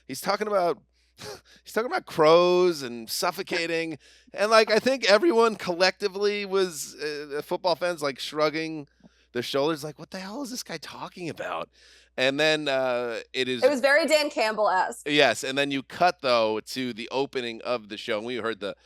he's talking about crows and suffocating, and like I think everyone collectively was football fans like shrugging their shoulders, like what the hell is this guy talking about? And then it was very Dan Campbell-esque. Yes, and then you cut though to the opening of the show, and we heard the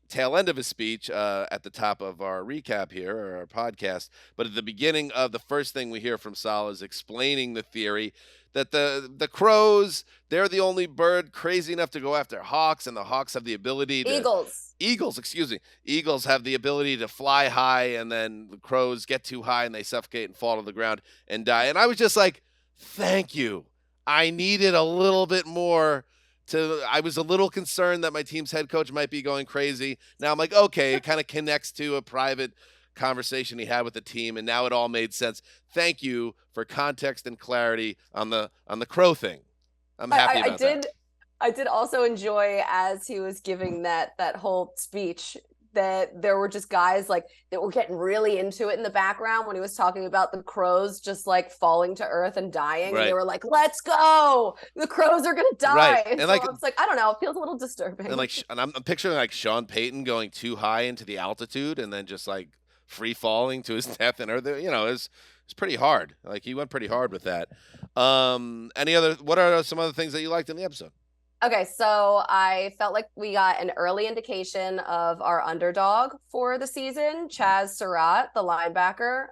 tail end of his speech at the top of our recap here, or our podcast. But at the beginning of the first thing we hear from Sal is explaining the theory that the crows, they're the only bird crazy enough to go after hawks, and the hawks have the ability to... Eagles have the ability to fly high, and then the crows get too high and they suffocate and fall to the ground and die. And I was just like, thank you. I needed a little bit more. I was a little concerned that my team's head coach might be going crazy. Now I'm like, okay, it kind of connects to a private conversation he had with the team, and now it all made sense. Thank you for context and clarity on the crow thing. I'm happy about that. I did also enjoy, as he was giving that whole speech, that there were just guys like that were getting really into it in the background when he was talking about the crows just like falling to earth and dying. Right. And they were like, let's go, the crows are gonna die. Right. And so like, I was like, I don't know, it feels a little disturbing. And I'm picturing like Sean Payton going too high into the altitude and then just like free falling to his death and earth. It's pretty hard. Like, he went pretty hard with that. What are some other things that you liked in the episode? Okay, so I felt like we got an early indication of our underdog for the season, Chaz Surratt, the linebacker.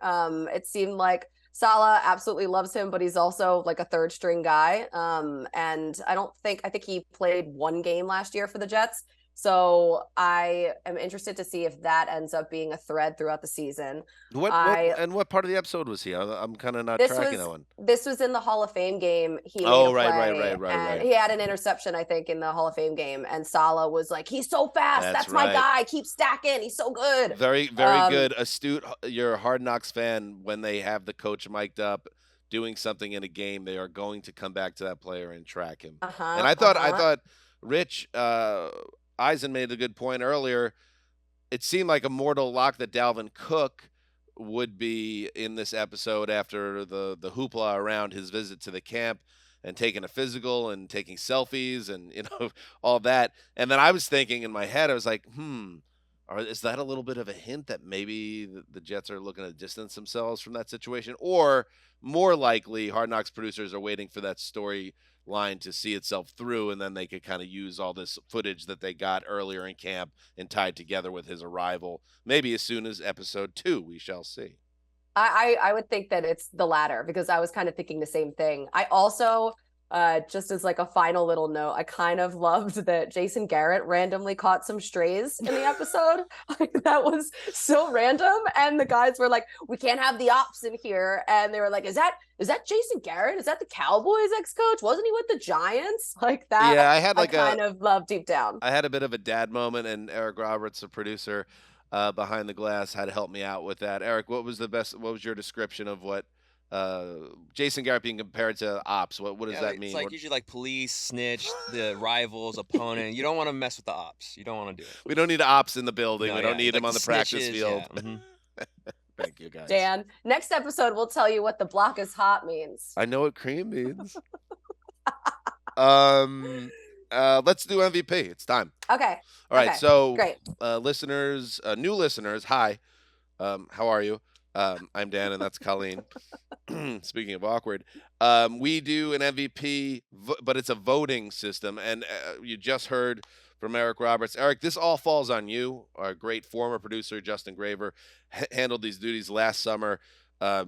It seemed like Saleh absolutely loves him, but he's also like a third string guy. And I think he played one game last year for the Jets. So I am interested to see if that ends up being a thread throughout the season. What part of the episode was he? I'm kind of not tracking that one. This was in the Hall of Fame game. Right. He had an interception, I think, in the Hall of Fame game. And Saleh was like, he's so fast. That's my guy. Keep stacking. He's so good. Very, very good. Astute. You're a Hard Knocks fan. When they have the coach mic'd up doing something in a game, they are going to come back to that player and track him. And I thought Rich Eisen made a good point earlier. It seemed like a mortal lock that Dalvin Cook would be in this episode after the hoopla around his visit to the camp and taking a physical and taking selfies and all that. And then I was thinking in my head, I was like, is that a little bit of a hint that maybe the Jets are looking to distance themselves from that situation? Or more likely, Hard Knocks producers are waiting for that storyline to see itself through, and then they could kind of use all this footage that they got earlier in camp and tied together with his arrival, maybe as soon as episode 2. We shall see. I would think that it's the latter, because I was kind of thinking the same thing. I also, just as like a final little note, I kind of loved that Jason Garrett randomly caught some strays in the episode. Like, that was so random. And the guys were like, we can't have the ops in here. And they were like, is that Jason Garrett? Is that the Cowboys ex-coach? Wasn't he with the Giants? Like that. Yeah, I had kind of love deep down. I had a bit of a dad moment, and Eric Roberts, the producer behind the glass, had to help me out with that. Eric, what was your description of what Jason Garrett being compared to ops? What does that mean? It's like usually like police, snitch, the rivals, opponent. You don't want to mess with the ops. You don't want to do it. We don't need ops in the building. We don't need them on the practice field. Yeah. Mm-hmm. Thank you, guys. Dan, next episode we'll tell you what the block is hot means. I know what cream means. Let's do MVP. It's time. Okay. All right. Okay. So, great. Listeners, new listeners, hi. How are you? I'm Dan, and that's Coleen. Speaking of awkward, we do an MVP, but it's a voting system. And you just heard from Eric Roberts. Eric, this all falls on you. Our great former producer, Justin Graver, handled these duties last summer.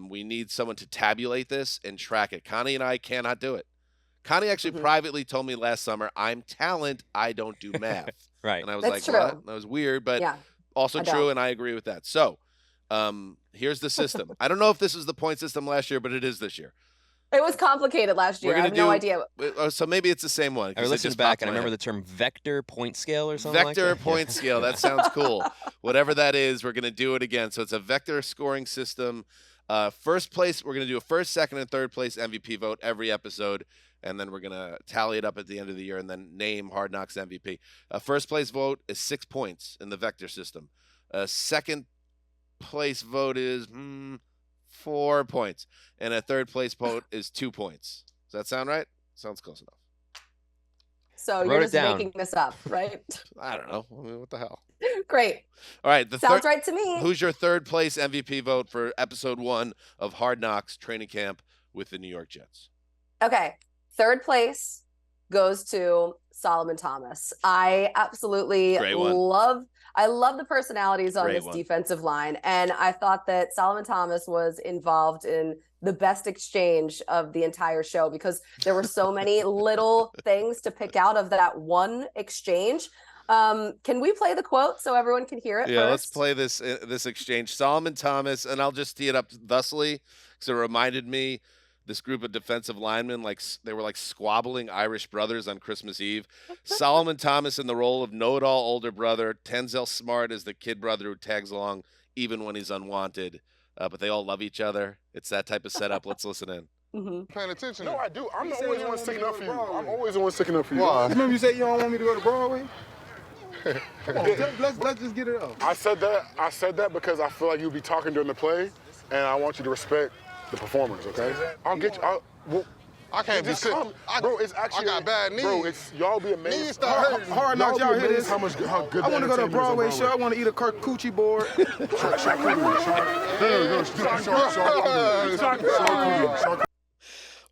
We need someone to tabulate this and track it. Connie and I cannot do it. Connie actually privately told me last summer, I'm talent, I don't do math. Right. And I was That's like, true. what? That was weird, but Yeah, also I true, don't. and I agree with that. So here's the system. I don't know if this is the point system last year, but it is this year. It was complicated last year. I have no idea. So maybe it's the same one. I listened back and I remember the term vector point scale or something vector like that. point scale. That sounds cool. Whatever that is, we're going to do it again. So it's a vector scoring system. First place, we're going to do a first, second, and third place MVP vote every episode. And then we're going to tally it up at the end of the year and then name Hard Knocks MVP. First place vote is 6 points in the vector system. Second place vote is 4 points. And a third place vote is 2 points. Does that sound right? Sounds close enough. So you're just making this up, right? I don't know. I mean, what the hell? Great. All right. Sounds right to me. Who's your third place MVP vote for episode 1 of Hard Knocks training camp with the New York Jets? Okay. Third place goes to Solomon Thomas. I absolutely love the personalities on this defensive line. And I thought that Solomon Thomas was involved in the best exchange of the entire show because there were so many little things to pick out of that one exchange. Can we play the quote so everyone can hear it? Yeah, first? Let's play this exchange. Solomon Thomas, and I'll just tee it up thusly because it reminded me this group of defensive linemen, like they were like squabbling Irish brothers on Christmas Eve. Solomon Thomas in the role of know-it-all older brother. Tenzel Smart is the kid brother who tags along even when he's unwanted. But they all love each other. It's that type of setup. Let's listen in. Paying attention. No, I do. I'm always the one sticking up for you. I'm always the one sticking up for you. Why? Remember you said you don't want me to go to Broadway? Come on, let's just get it up. I said that because I feel like you'll be talking during the play, and I want you to respect the performers, okay? I'll get you. I can't be sick. Bro, it's actually. I got bad knees. Bro, y'all be amazed. Knees start hurting. Hard Knocks, y'all hear this? How good I want to go to a Broadway show. I want to eat a charcuterie board.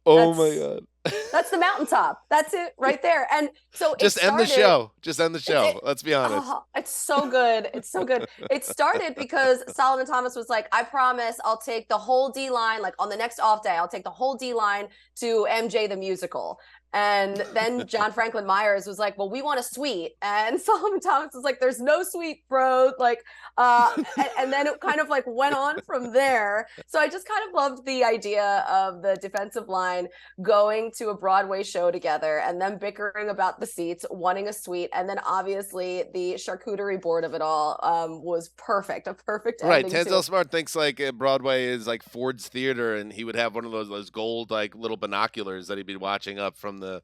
Oh my God. That's the mountaintop. That's it right there. And so just end the show. Just end the show. Let's be honest. It's so good. It's so good. It started because Solomon Thomas was like, I promise I'll take the whole D line, like on the next off day, I'll take the whole D line to MJ the musical. And then John Franklin Myers was like, well, we want a suite. And Solomon Thomas was like, there's no suite, bro. Like, and then it kind of like went on from there. So I just kind of loved the idea of the defensive line going to a Broadway show together and then bickering about the seats, wanting a suite. And then obviously the charcuterie board of it all was perfect. A perfect ending. Right. Tenzel Smart thinks like Broadway is like Ford's Theater, and he would have one of those gold like little binoculars that he'd be watching up from the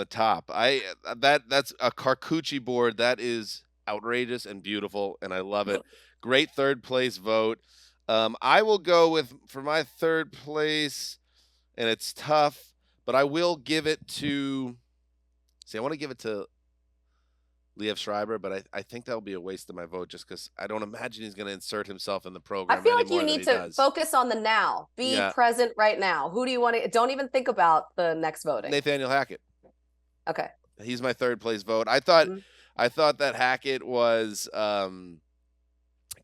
top. That's a charcuterie board that is outrageous and beautiful, and I love it. Great third place vote. I will go with for my third place, and it's tough, but I will give it to. I want to give it to Liev Schreiber, but I think that'll be a waste of my vote just because I don't imagine he's going to insert himself in the program. I feel like you need to focus on the now. Be present right now. Who do you want to? Don't even think about the next voting. Nathaniel Hackett. Okay. He's my third place vote. I thought that Hackett was kind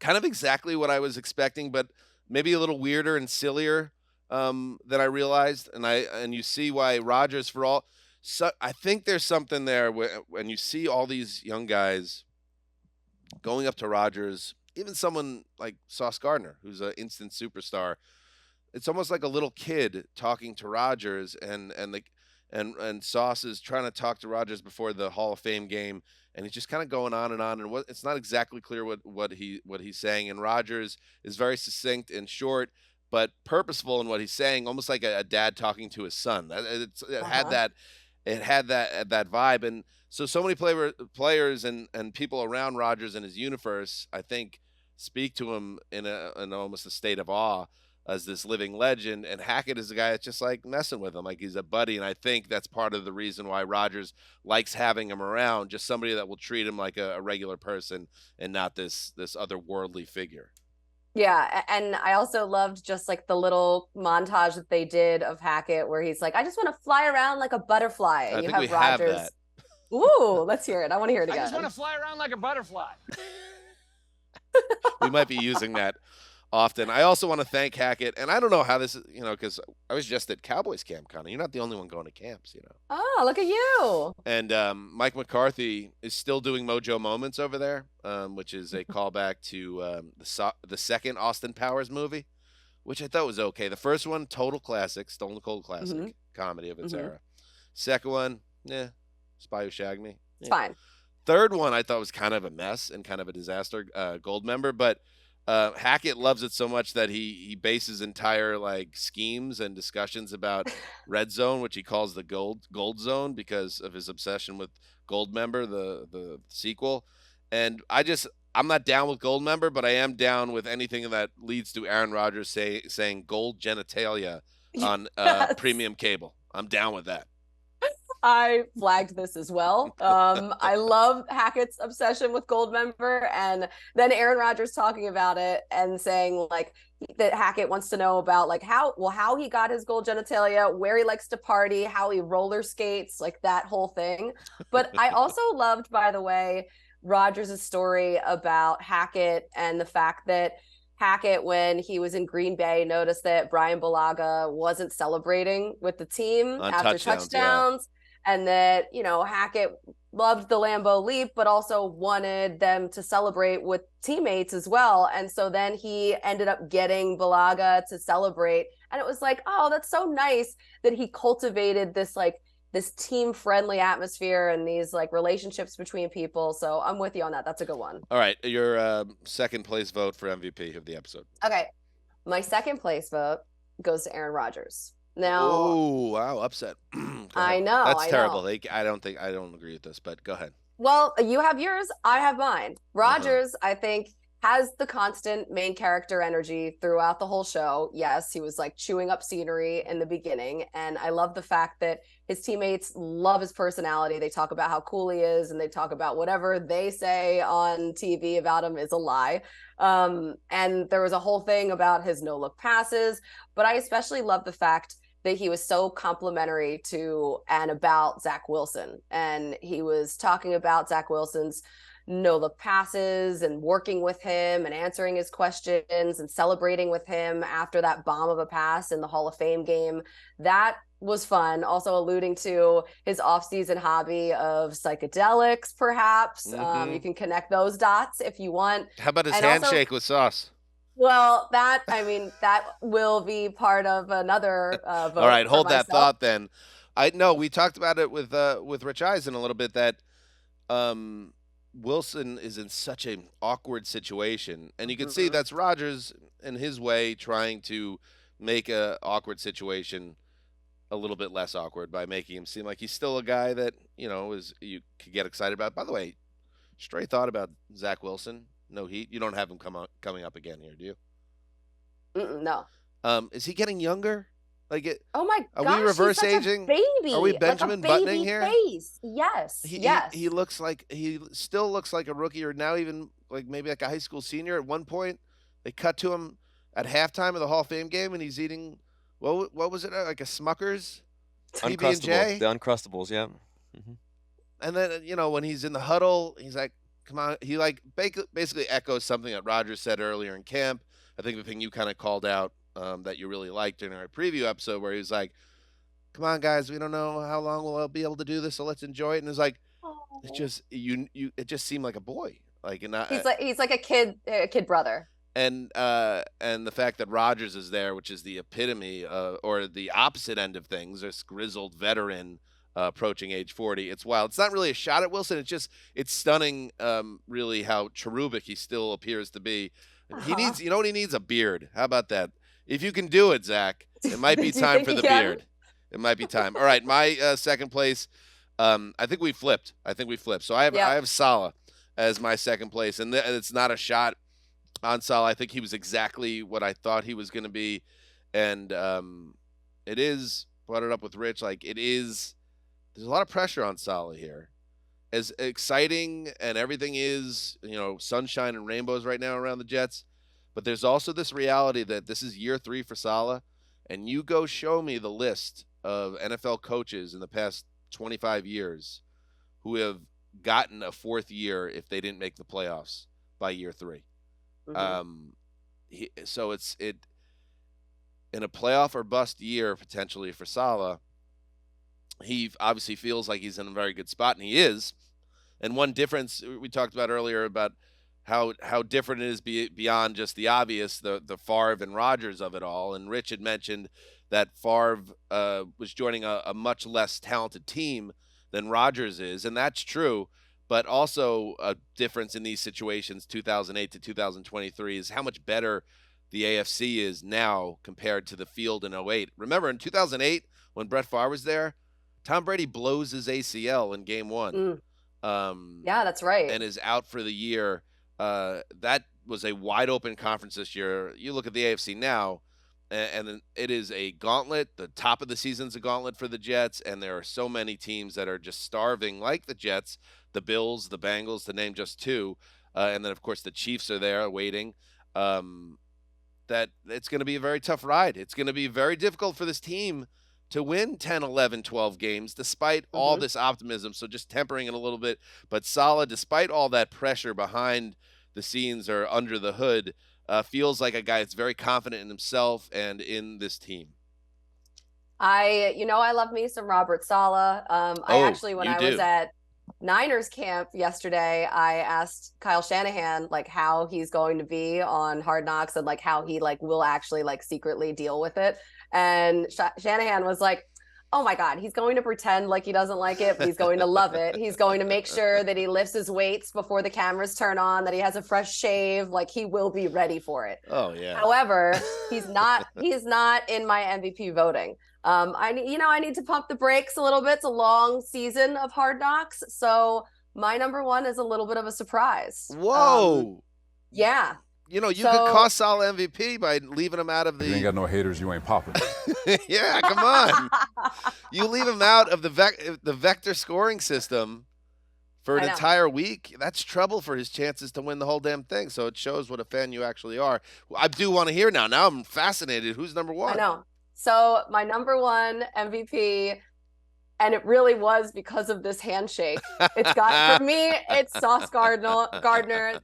of exactly what I was expecting, but maybe a little weirder and sillier than I realized. And you see why Rodgers for all. So I think there's something there when you see all these young guys going up to Rodgers, even someone like Sauce Gardner, who's an instant superstar. It's almost like a little kid talking to Rodgers, and Sauce is trying to talk to Rodgers before the Hall of Fame game, and he's just kind of going on, and it's not exactly clear what he's saying. And Rodgers is very succinct and short, but purposeful in what he's saying, almost like a dad talking to his son. It had that vibe, and so many players and people around Rodgers and his universe, I think, speak to him in almost a state of awe as this living legend. And Hackett is a guy that's just like messing with him, like he's a buddy. And I think that's part of the reason why Rodgers likes having him around, just somebody that will treat him like a regular person and not this otherworldly figure. Yeah, and I also loved just like the little montage that they did of Hackett where he's like, I just want to fly around like a butterfly. And I you think we have have Rodgers. that. Ooh, let's hear it. I want to hear it I just again. want to fly around like a butterfly. We might be using that often. I also want to thank Hackett, and I don't know how this is, because I was just at Cowboys camp, Connor. You're not the only one going to camps. Oh, look at you. And Mike McCarthy is still doing Mojo Moments over there, which is a callback to the second Austin Powers movie, which I thought was okay. The first one, total classic, Stone Cold classic comedy of its era. Second one, Spy Who Shagged Me. It's fine. Third one, I thought was kind of a mess and kind of a disaster. Goldmember, but Hackett loves it so much that he bases entire like schemes and discussions about Red Zone, which he calls the Gold Zone because of his obsession with Goldmember, the sequel. And I'm not down with Goldmember, but I am down with anything that leads to Aaron Rodgers saying gold genitalia on premium cable. I'm down with that. I flagged this as well. I love Hackett's obsession with Goldmember, and then Aaron Rodgers talking about it and saying like that Hackett wants to know about like how he got his gold genitalia, where he likes to party, how he roller skates, like that whole thing. But I also loved, by the way, Rodgers' story about Hackett and the fact that Hackett, when he was in Green Bay, noticed that Brian Bulaga wasn't celebrating with the team On after touchdowns. And that, Hackett loved the Lambeau Leap, but also wanted them to celebrate with teammates as well. And so then he ended up getting Bulaga to celebrate. And it was like, oh, that's so nice that he cultivated this team-friendly atmosphere and these like relationships between people. So I'm with you on that. That's a good one. All right, your second place vote for MVP of the episode. Okay. My second place vote goes to Aaron Rodgers. Now, oh wow, upset. I know. That's terrible. Know. I don't agree with this, but go ahead. Well, you have yours, I have mine. Rodgers, I think, has the constant main character energy throughout the whole show. Yes, he was like chewing up scenery in the beginning. And I love the fact that his teammates love his personality. They talk about how cool he is, and they talk about whatever they say on TV about him is a lie. And there was a whole thing about his no-look passes. But I especially love the fact that he was so complimentary to and about Zach Wilson. And he was talking about Zach Wilson's no-look passes and working with him and answering his questions and celebrating with him after that bomb of a pass in the Hall of Fame game. That was fun. Also alluding to his off-season hobby of psychedelics, perhaps. You can connect those dots if you want. How about his handshake with sauce? Well, that will be part of another vote. All right, hold that thought then. We talked about it with Rich Eisen a little bit that Wilson is in such an awkward situation, and you can see that's Rodgers in his way trying to make a awkward situation a little bit less awkward by making him seem like he's still a guy that you could get excited about. By the way, stray thought about Zach Wilson. No heat. You don't have him coming up again here, do you? No. Is he getting younger? Oh my gosh! Are we reverse he's such aging? A baby. Are we Benjamin like a baby Buttoning here? Face. Yes. Yes. He still looks like a rookie, or now even maybe like a high school senior. At one point, they cut to him at halftime of the Hall of Fame game, and he's eating what was it, like a Smucker's Uncrustables, the Uncrustables, yeah. And then when he's in the huddle, he's like, come on. He basically echoes something that Rodgers said earlier in camp. I think the thing you kind of called out that you really liked in our preview episode, where he was like, come on, guys, we don't know how long we'll be able to do this, so let's enjoy it. And it's like, it's just it just seemed like a boy. He's like a kid brother. And the fact that Rodgers is there, which is the epitome or the opposite end of things, this grizzled veteran approaching age 40. It's wild. It's not really a shot at Wilson. It's stunning, really, how cherubic he still appears to be. He needs, what he needs? A beard. How about that? If you can do it, Zach, it might be time for the beard. It might be time. All right, my second place. I think we flipped. So I have Saleh as my second place, and it's not a shot on Saleh. I think he was exactly what I thought he was going to be, and it is, brought it up with Rich. There's a lot of pressure on Saleh here. As exciting and everything is, sunshine and rainbows right now around the Jets, But there's also this reality that this is year 3 for Saleh, and you go show me the list of NFL coaches in the past 25 years who have gotten a 4th year if they didn't make the playoffs by year 3. So it's in a playoff or bust year potentially for Saleh. He obviously feels like he's in a very good spot, and he is. And one difference we talked about earlier about how different it is beyond just the obvious, the Favre and Rodgers of it all. And Rich had mentioned that Favre was joining a much less talented team than Rodgers is, and that's true. But also a difference in these situations, 2008 to 2023, is how much better the AFC is now compared to the field in 08. Remember, in 2008, when Brett Favre was there, Tom Brady blows his ACL in game 1. Yeah, that's right. And is out for the year. That was a wide open conference this year. You look at the AFC now, and it is a gauntlet. The top of the season's a gauntlet for the Jets, and there are so many teams that are just starving, like the Jets, the Bills, the Bengals, to name just 2. And then, of course, the Chiefs are there waiting. That it's going to be a very tough ride. It's going to be very difficult for this team to win 10, 11, 12 games, despite all this optimism. So just tempering it a little bit. But Saleh, despite all that pressure behind the scenes or under the hood, feels like a guy that's very confident in himself and in this team. I love me some Robert Saleh. I actually, when I was at Niners camp yesterday, I asked Kyle Shanahan like how he's going to be on Hard Knocks and like how he like will actually like secretly deal with it. And Shanahan was like, oh my God, he's going to pretend like he doesn't like it, but he's going to love it. He's going to make sure that he lifts his weights before the cameras turn on, that he has a fresh shave, like he will be ready for it. Oh yeah. However, he's not in my MVP voting. I need to pump the brakes a little bit. It's a long season of Hard Knocks. So my number 1 is a little bit of a surprise. Whoa. Yeah. You could cost Saleh MVP by leaving him out of the. You ain't got no haters, you ain't popping. Yeah, come on. You leave him out of the vector scoring system for an entire week. That's trouble for his chances to win the whole damn thing. So it shows what a fan you actually are. I do want to hear now. Now I'm fascinated. Who's number 1? I know. So my number 1 MVP, and it really was because of this handshake. For me, it's Sauce Gardner.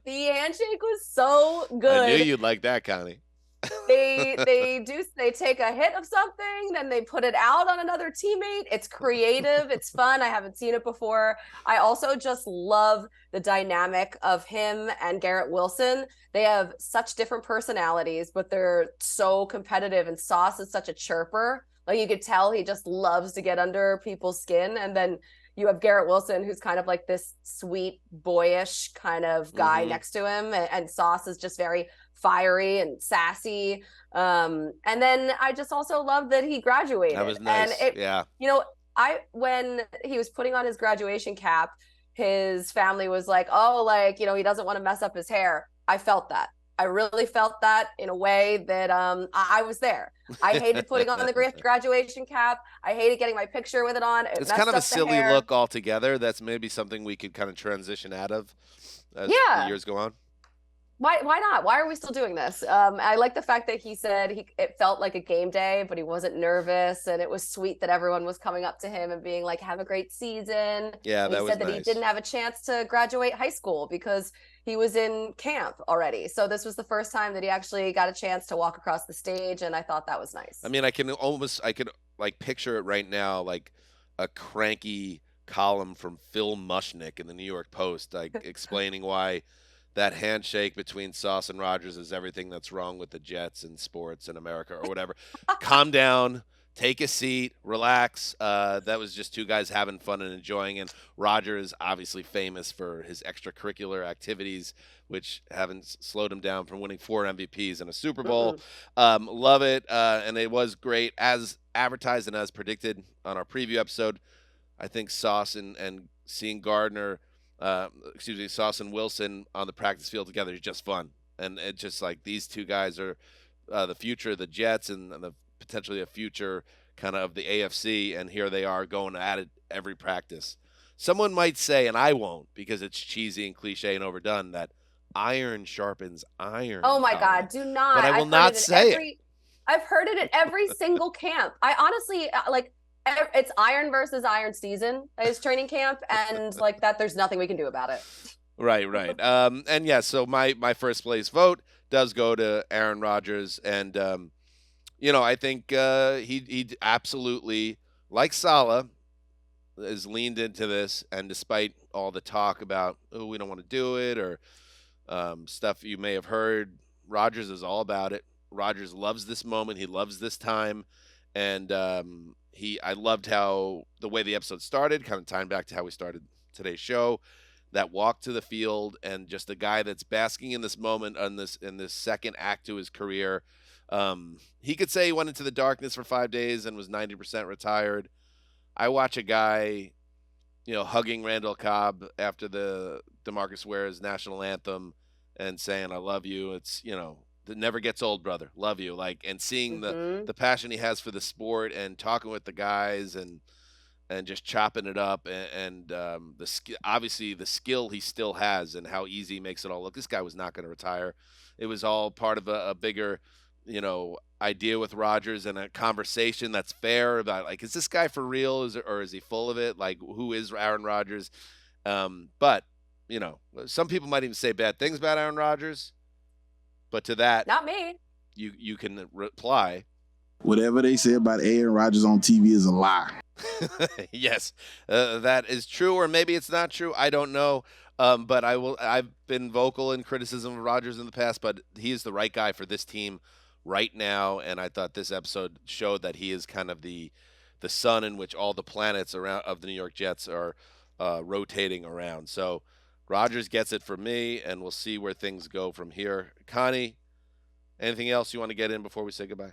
The handshake was so good. I knew you'd like that, Connie. They take a hit of something, then they put it out on another teammate. It's creative. It's fun. I haven't seen it before. I also just love the dynamic of him and Garrett Wilson. They have such different personalities, but they're so competitive, and Sauce is such a chirper. Like you could tell he just loves to get under people's skin. And then you have Garrett Wilson, who's kind of like this sweet, boyish kind of guy next to him. And Sauce is just very fiery and sassy. And then I just also love that he graduated. That was nice. And when he was putting on his graduation cap, his family was like, he doesn't want to mess up his hair. I felt that. I really felt that in a way that I was there. I hated putting on the graduation cap. I hated getting my picture with it on. It's kind of a silly look altogether. That's maybe something we could kind of transition out of as the years go on. Why not? Why are we still doing this? I like the fact that he said it felt like a game day, but he wasn't nervous, and it was sweet that everyone was coming up to him and being like, "Have a great season." Yeah, and he said that nice. He didn't have a chance to graduate high school because he was in camp already. So this was the first time that he actually got a chance to walk across the stage, and I thought that was nice. I mean, I could picture it right now, like a cranky column from Phil Mushnick in the New York Post, like explaining why that handshake between Sauce and Rodgers is everything that's wrong with the Jets and sports in America or whatever. Calm down, take a seat, relax. That was just 2 guys having fun and enjoying. And Rodgers, obviously famous for his extracurricular activities, which haven't slowed him down from winning 4 MVPs and a Super Bowl. Love it. And it was great as advertised and as predicted on our preview episode. I think Sauce and seeing Gardner – Sauce and Wilson on the practice field together is just fun. And it's just like these 2 guys are the future of the Jets and potentially a future kind of the AFC, and here they are going at it every practice. Someone might say, and I won't because it's cheesy and cliche and overdone, that iron sharpens iron. Oh my Colleen. God, do not. But I will I've not heard say it. I've heard it at every single camp. I honestly, like, it's iron versus iron season is training camp, and like that, there's nothing we can do about it. Right. And yeah, so my first place vote does go to Aaron Rodgers, and I think he absolutely, like Saleh, has leaned into this, and despite all the talk about we don't want to do it or stuff you may have heard, Rodgers is all about it. Rodgers loves this moment. He loves this time, and I loved how the way the episode started, kind of tying back to how we started today's show. That walk to the field, and just a guy that's basking in this moment in this second act to his career. He could say he went into the darkness for 5 days and was 90% retired. I watch a guy, hugging Randall Cobb after the DeMarcus Ware's national anthem and saying, "I love you." It's, that never gets old, brother. Love you. And seeing the passion he has for the sport and talking with the guys and just chopping it up and obviously the skill he still has and how easy he makes it all look. This guy was not going to retire. It was all part of a bigger, idea with Rodgers and a conversation that's fair about, is this guy for real? Or is he full of it? Who is Aaron Rodgers? But, some people might even say bad things about Aaron Rodgers. But to that, not me. You can reply, whatever they say about Aaron Rodgers on TV is a lie. Yes, that is true, or maybe it's not true. I don't know. But I've been vocal in criticism of Rodgers in the past, but he is the right guy for this team right now. And I thought this episode showed that he is kind of the sun in which all the planets around of the New York Jets are rotating around. So Rodgers gets it for me, and we'll see where things go from here. Connie, anything else you want to get in before we say goodbye?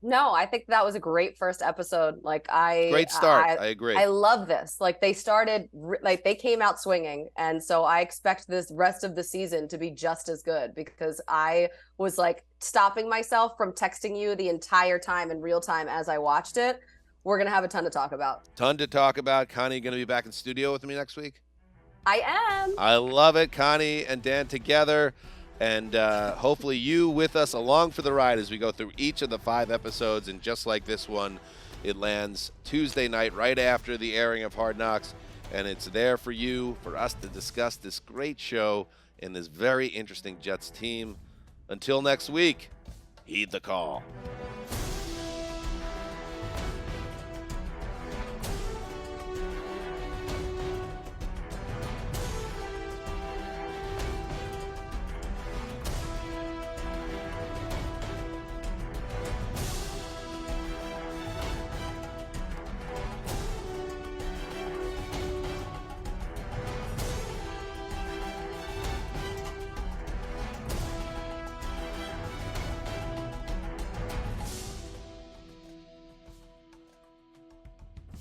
No, I think that was a great first episode. Great start. I agree. I love this. They started, they came out swinging. And so I expect this rest of the season to be just as good, because I was stopping myself from texting you the entire time in real time as I watched it. We're going to have a ton to talk about. Connie going to be back in studio with me next week? I am. I love it. Connie and Dan together. And hopefully you with us along for the ride as we go through each of the 5 episodes. And just like this one, it lands Tuesday night right after the airing of Hard Knocks. And it's there for you, for us to discuss this great show and this very interesting Jets team. Until next week, heed the call.